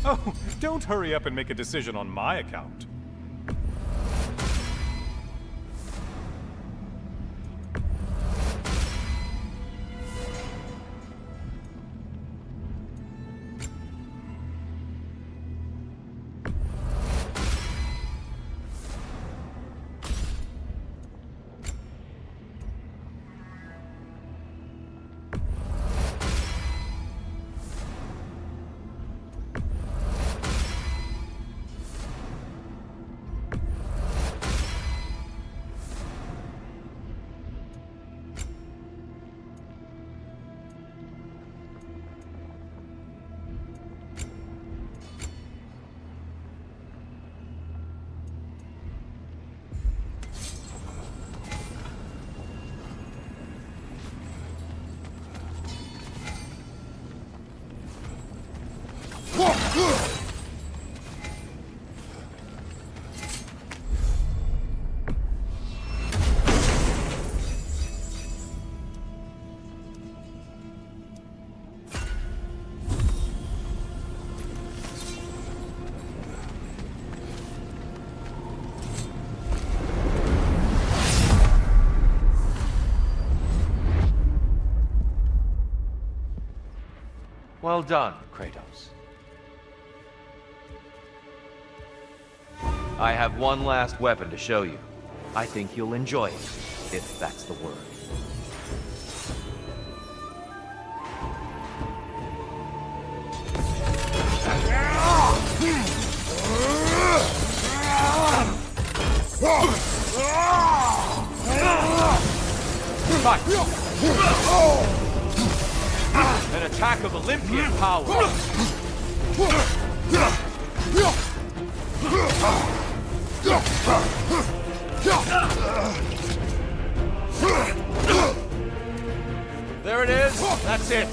Oh, don't hurry up and make a decision on my account. Well done, Kratos. I have one last weapon to show you. I think you'll enjoy it, if that's the word. Fight! An attack of Olympian power! There it is! That's it!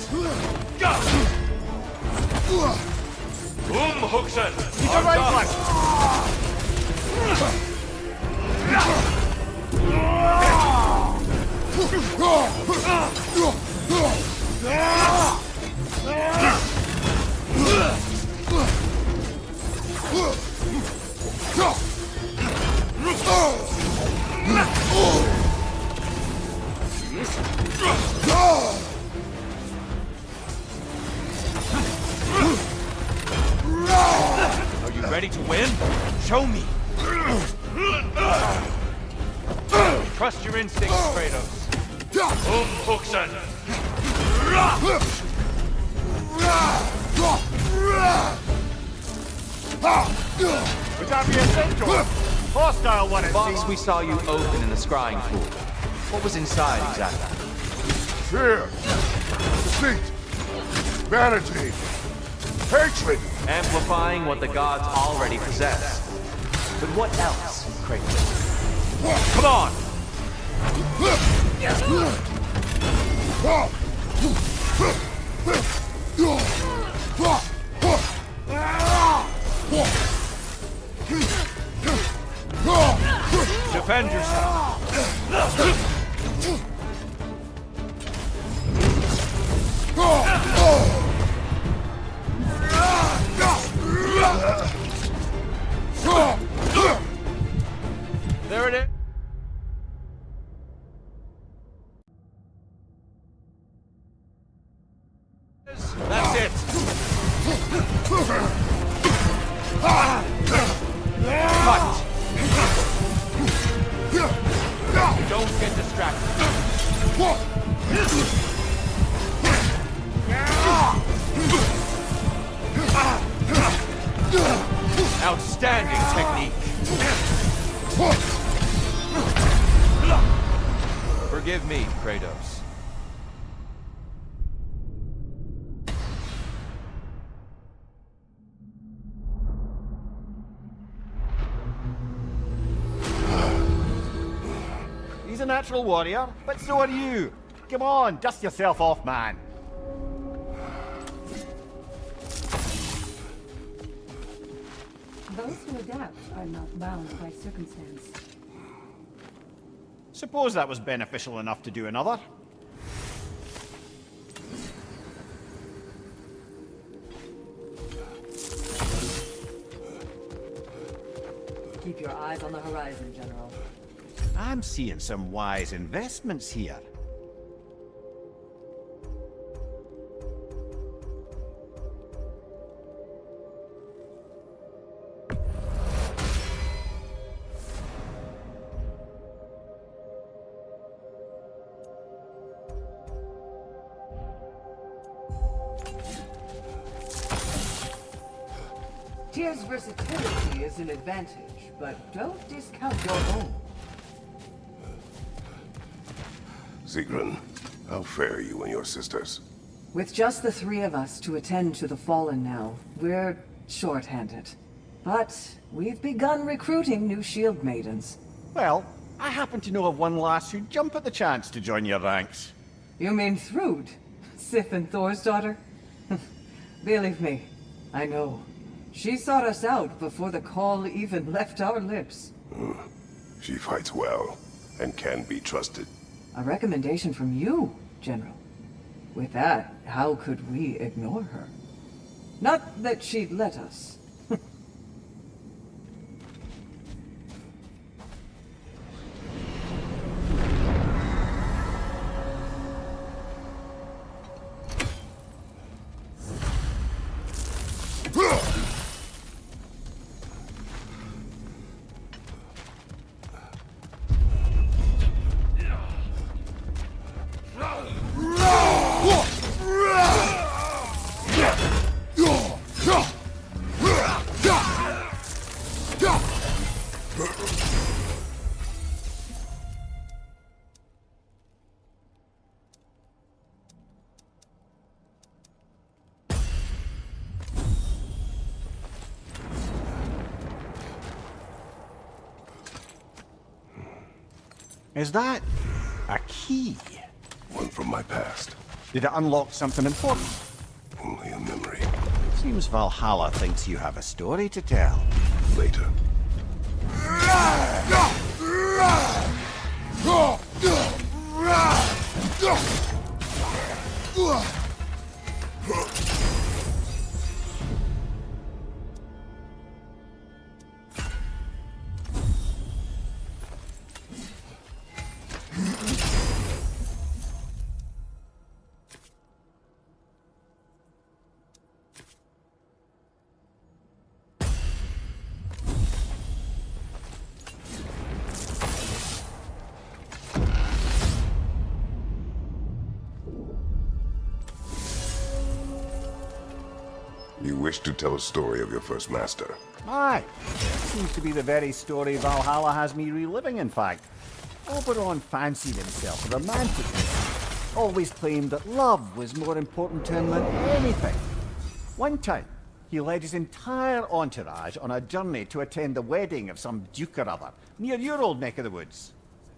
Hookson! He's a right one! Are you ready to win? Show me! Trust your instincts, Kratos. Hookson! Would that be essential? Hostile one, it Box seems. we saw you open in the scrying pool. What was inside exactly? Fear, deceit, vanity, hatred. Amplifying what the gods already possess. But what else, Kratos? Come on! Defend yourself! There it is! That's it! Cut! Don't get distracted. Outstanding technique. Forgive me, Kratos. He's a natural warrior, but so are you. Come on, dust yourself off, man. Those who adapt are not bound by circumstance. Suppose that was beneficial enough to do another. Keep your eyes on the horizon, General. I'm seeing some wise investments here. Tyr's versatility is an advantage, but don't discount your own. Sigrun, how fare you and your sisters? With just the three of us to attend to the fallen now, we're short-handed. But we've begun recruiting new shield maidens. Well, I happen to know of one lass who'd jump at the chance to join your ranks. You mean Thrud? Sif and Thor's daughter? Believe me, I know. She sought us out before the call even left our lips. She fights well and can be trusted. A recommendation from you, General. With that, how could we ignore her? Not that she'd let us. Is that a key? One from my past. Did it unlock something important? Only a memory. Seems Valhalla thinks you have a story to tell. Later. You wish to tell a story of your first master. Aye. Seems to be the very story Valhalla has me reliving, in fact. Oberon fancied himself a romantic. Always claimed that love was more important to him than anything. One time, he led his entire entourage on a journey to attend the wedding of some duke or other, near your old neck of the woods.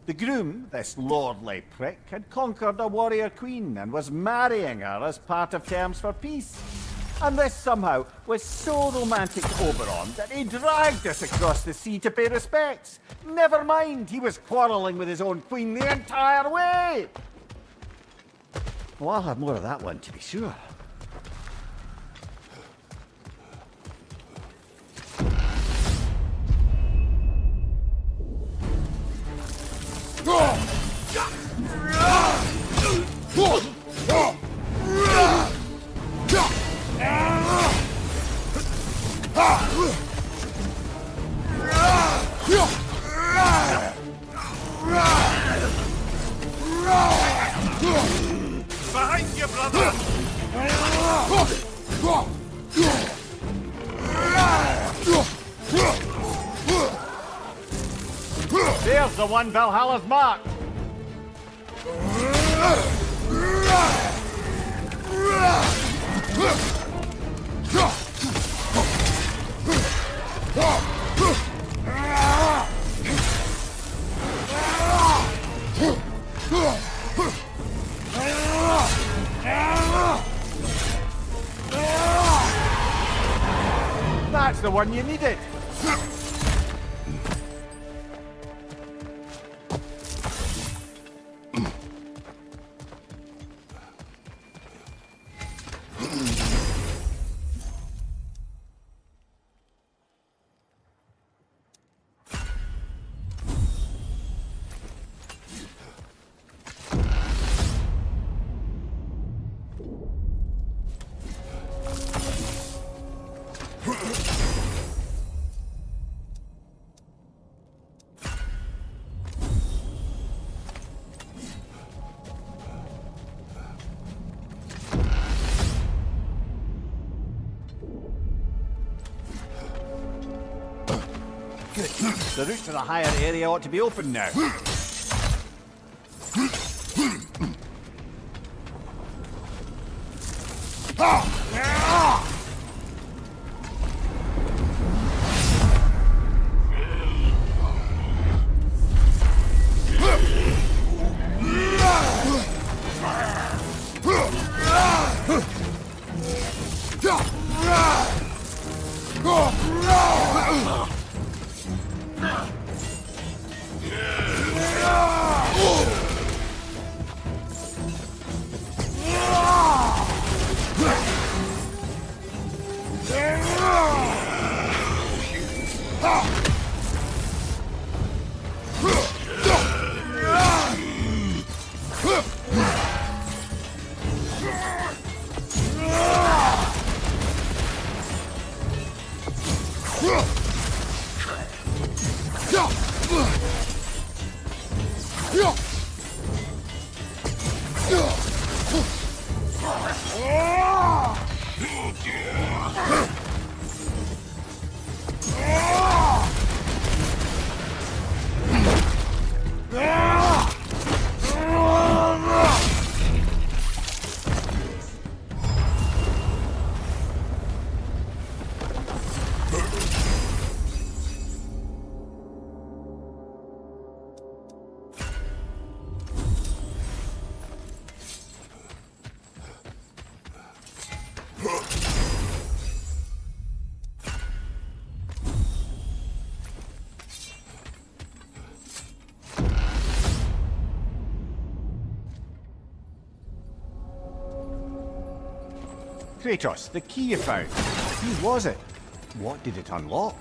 The groom, this lordly prick, had conquered a warrior queen and was marrying her as part of terms for peace. And this somehow was so romantic to Oberon that he dragged us across the sea to pay respects. Never mind, he was quarrelling with his own queen the entire way. Well, I'll have more of that one, to be sure. Behind you, brother! There's the one Valhalla's marked. That's the one you needed. The route to the higher area ought to be open now. Kratos, the key you found. Whose was it? What did it unlock?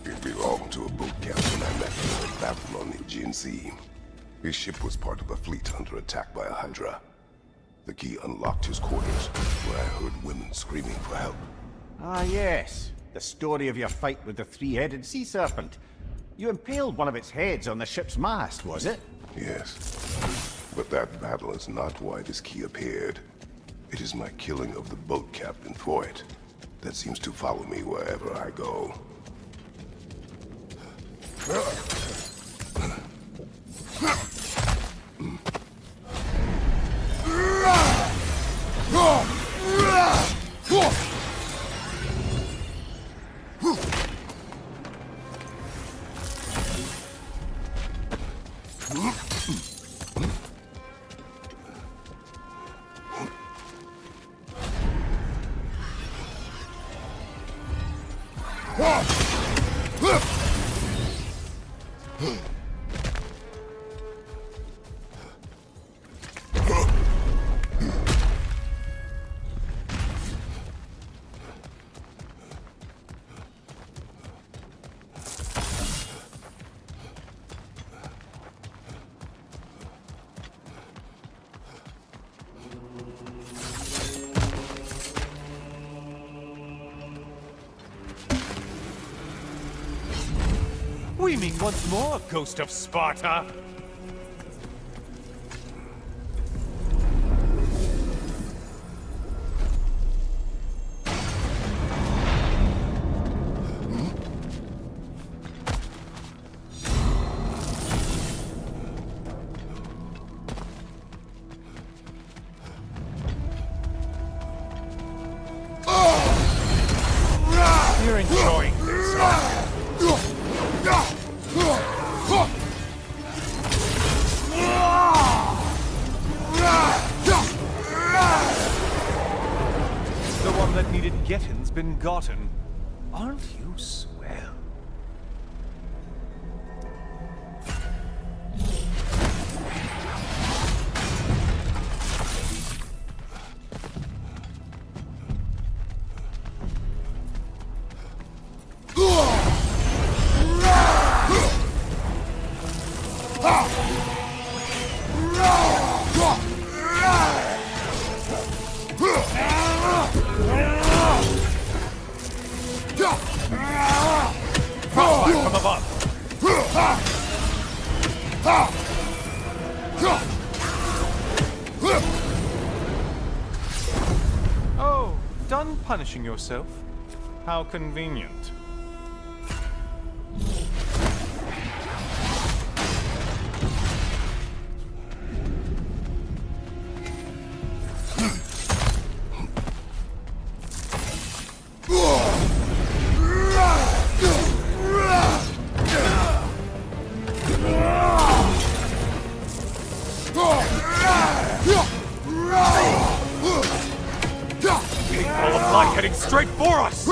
It belonged to a boat captain I met in a battle on the Aegean Sea. His ship was part of a fleet under attack by a Hydra. The key unlocked his quarters, where I heard women screaming for help. Ah, yes. The story of your fight with the three-headed sea serpent. You impaled one of its heads on the ship's mast, was it? Yes. But that battle is not why this key appeared. It is my killing of the boat captain for it that seems to follow me wherever I go. We meet once more, Ghost of Sparta! You're enjoying this, aren't you? The one that needed getting's been gotten. Aren't you swell? Crossfire from above! Oh, done punishing yourself? How convenient. All of light heading straight for us!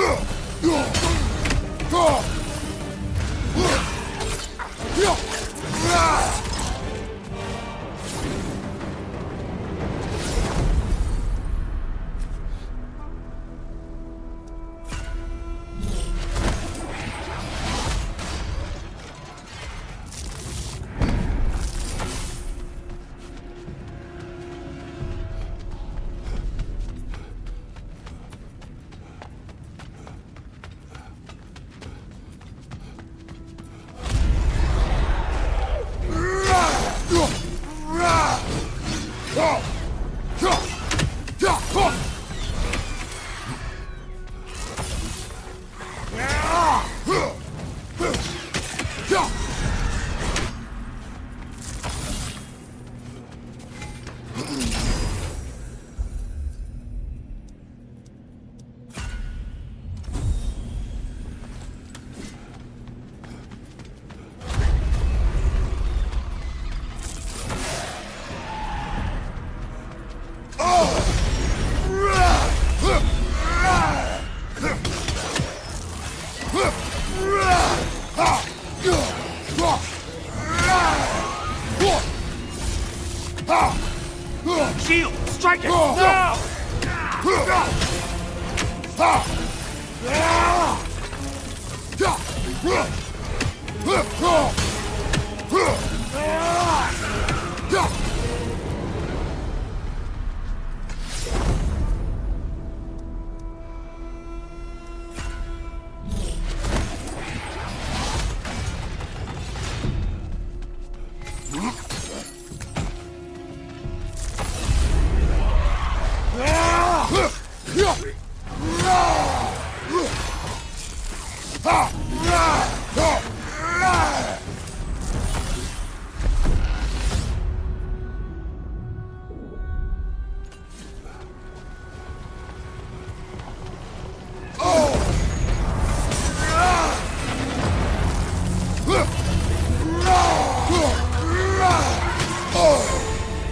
Shield! Strike it! Now!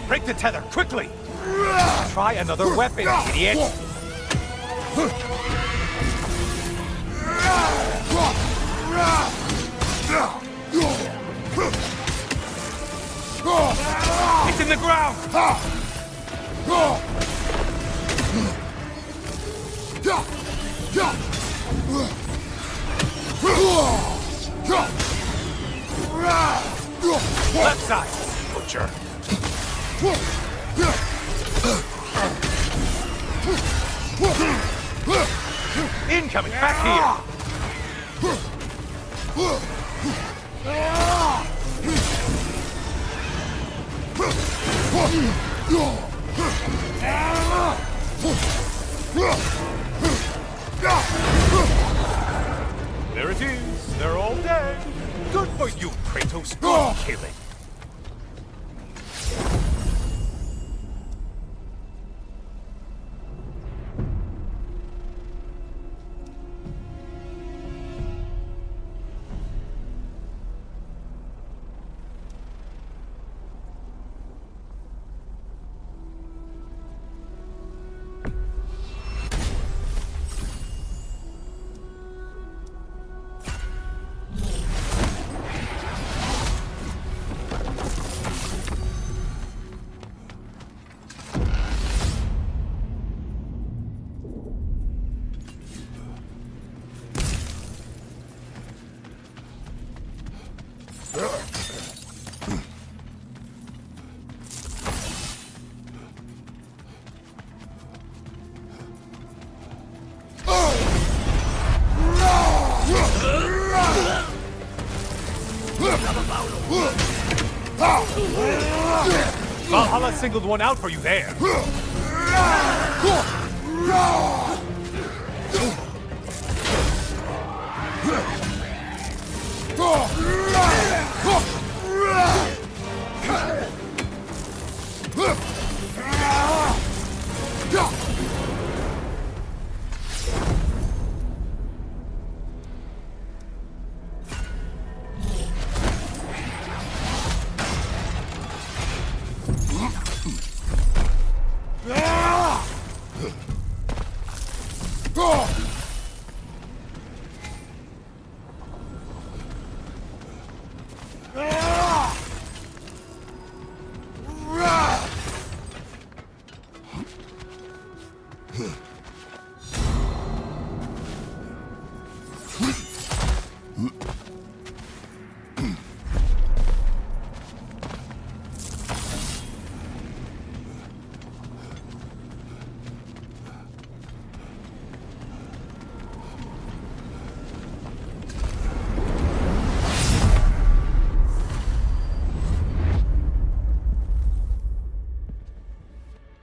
Break the tether, quickly! Try another weapon, idiot! It's in the ground! Left side, butcher! Incoming, back here! There it is, they're all dead. Good for you, Kratos. Good killing. Valhalla singled one out for you there.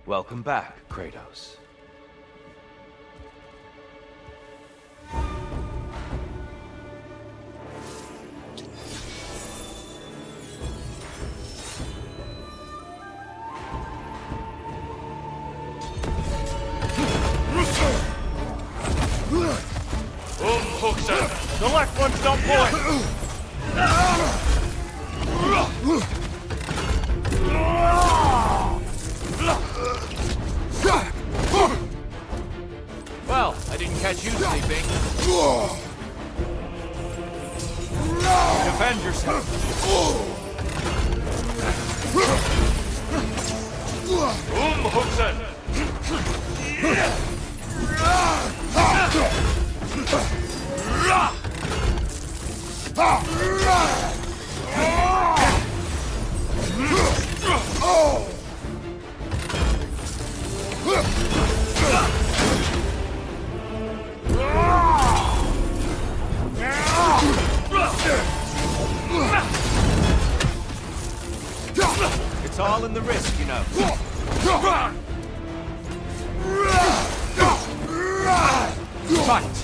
Welcome back, Kratos. The left one's not pulling! Well, I didn't catch you sleeping. Defend yourself! Hugsen! It's all in the wrist, you know. Fight!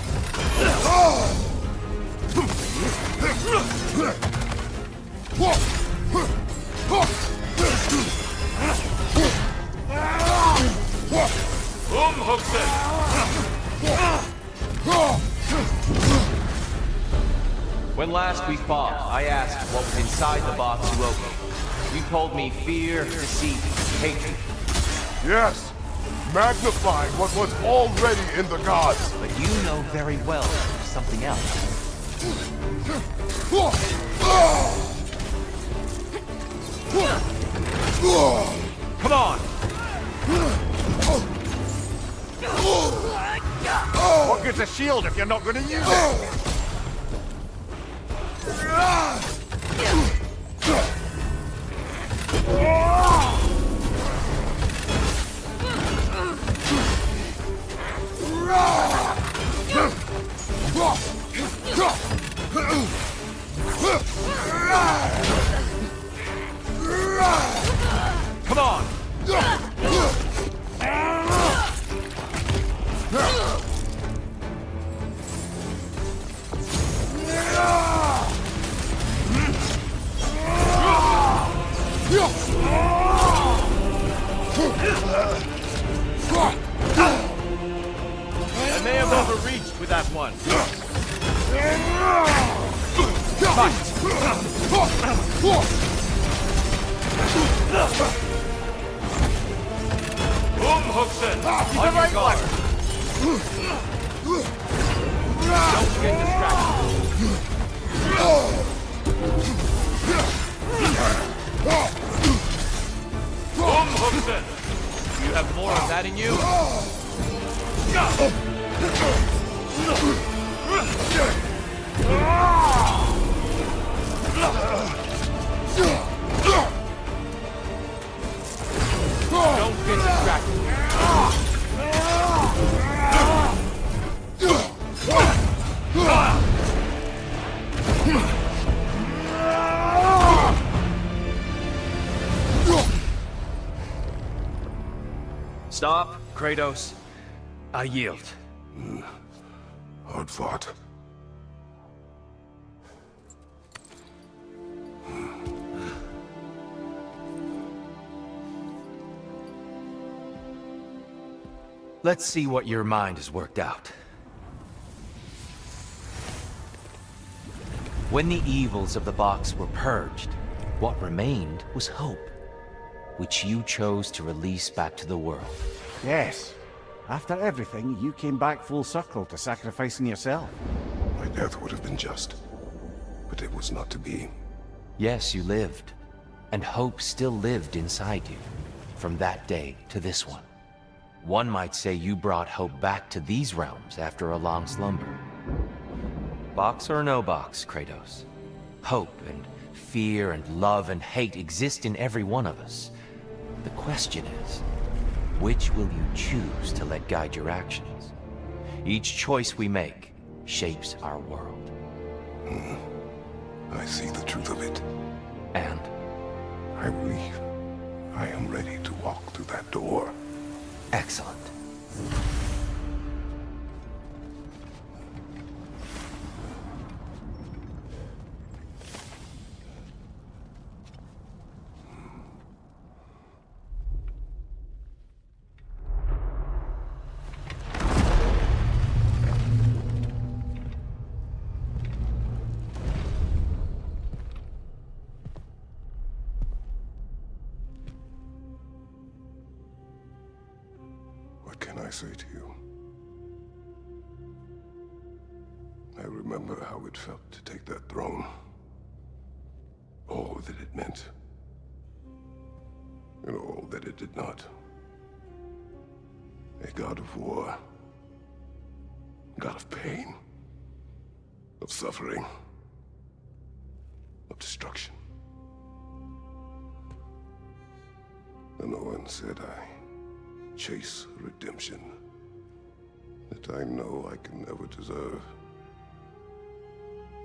When last we fought, I asked what was inside the box you opened. You told me fear, deceit, hatred. Yes, magnifying what was already in the gods. But you know very well there's something else. Come on! What good's a shield if you're not going to use it? Come on! I may have overreached with that one. On your guard. Don't get distracted. You have more of that in you? Don't get distracted. Stop, Kratos. I yield. Hard fought. Let's see what your mind has worked out. When the evils of the box were purged, what remained was hope, which you chose to release back to the world. Yes. After everything, you came back full circle to sacrificing yourself. My death would have been just, but it was not to be. Yes, you lived, and hope still lived inside you, from that day to this one. One might say you brought hope back to these realms after a long slumber. Box or no box, Kratos. Hope and fear and love and hate exist in every one of us. The question is, which will you choose to let guide your actions? Each choice we make shapes our world. I see the truth of it. And I believe I am ready to walk through that door. excellent. What can I say to you? I remember how it felt to take that throne. All that it meant. And all that it did not. A god of war. God of pain, of suffering, of destruction. And no one said I chase redemption that I know I can never deserve.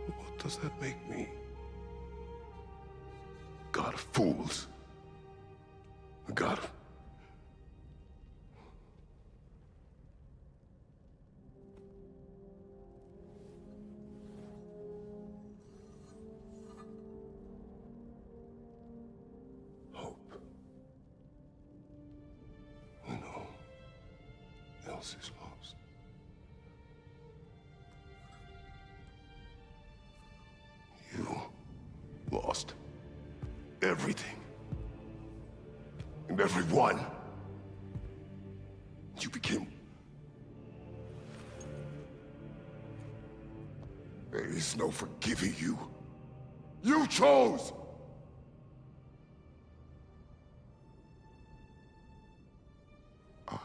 What does that make me? God of fools. A god of... hope. When all else is lost. You lost everything. And everyone. You became... There is no forgiving you. You chose! I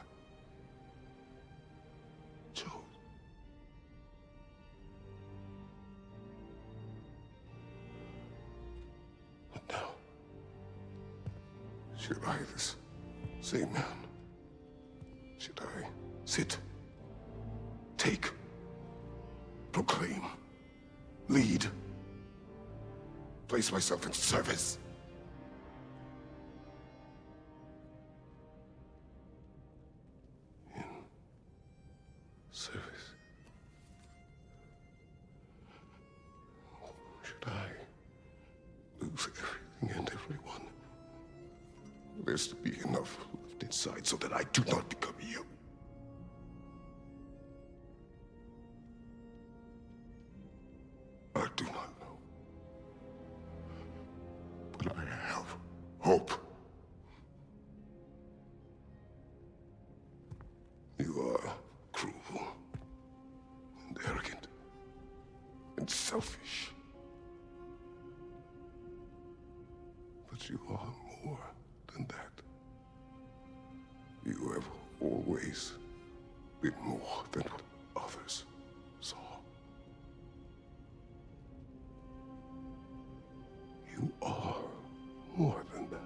chose. But now... should I, this same man, should I sit, take, proclaim, lead, place myself in service? In service? Should I lose everything and everyone? There's to be enough left inside so that I do not become you. I do not know. But I have hope. You are cruel and arrogant and selfish. But you are more than that. You have always been more than what others saw. You are more than that.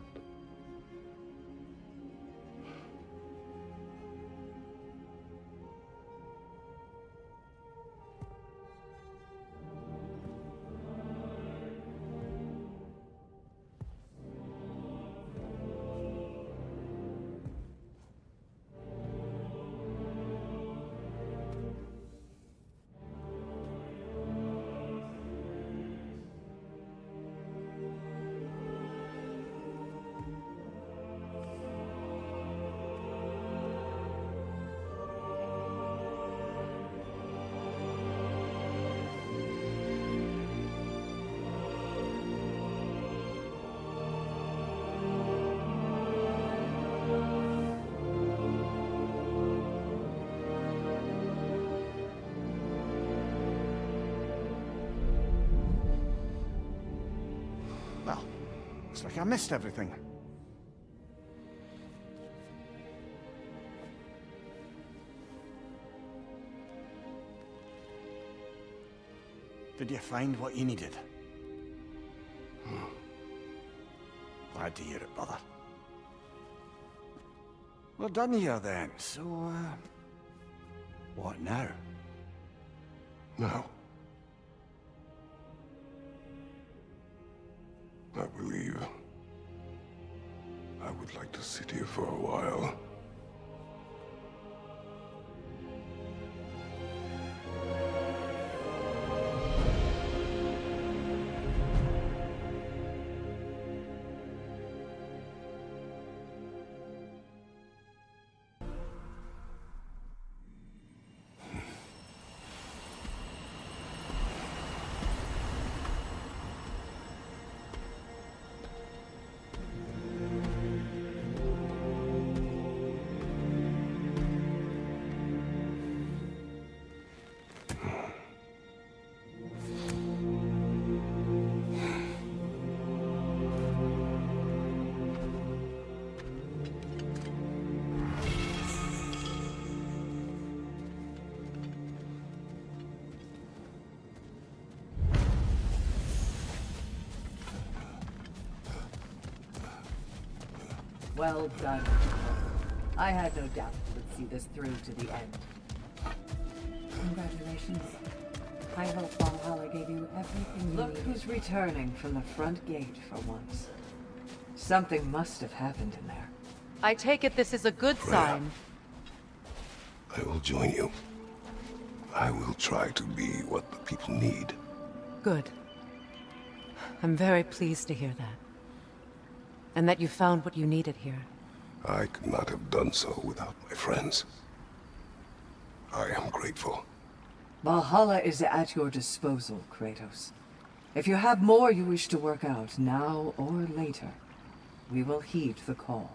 Well, looks like I missed everything. Did you find what you needed? Glad to hear it, brother. We're done here then, so, what now? Now, I believe I would like to sit here for a while. Well done. I had no doubt you would see this through to the end. Congratulations. I hope Valhalla gave you everything you Look needed. who's returning from the front gate for once. Something must have happened in there. I take it this is a good sign. I will join you. I will try to be what the people need. Good. I'm very pleased to hear that. And that you found what you needed here. I could not have done so without my friends. I am grateful. Valhalla is at your disposal, Kratos. If you have more you wish to work out, now or later, we will heed the call.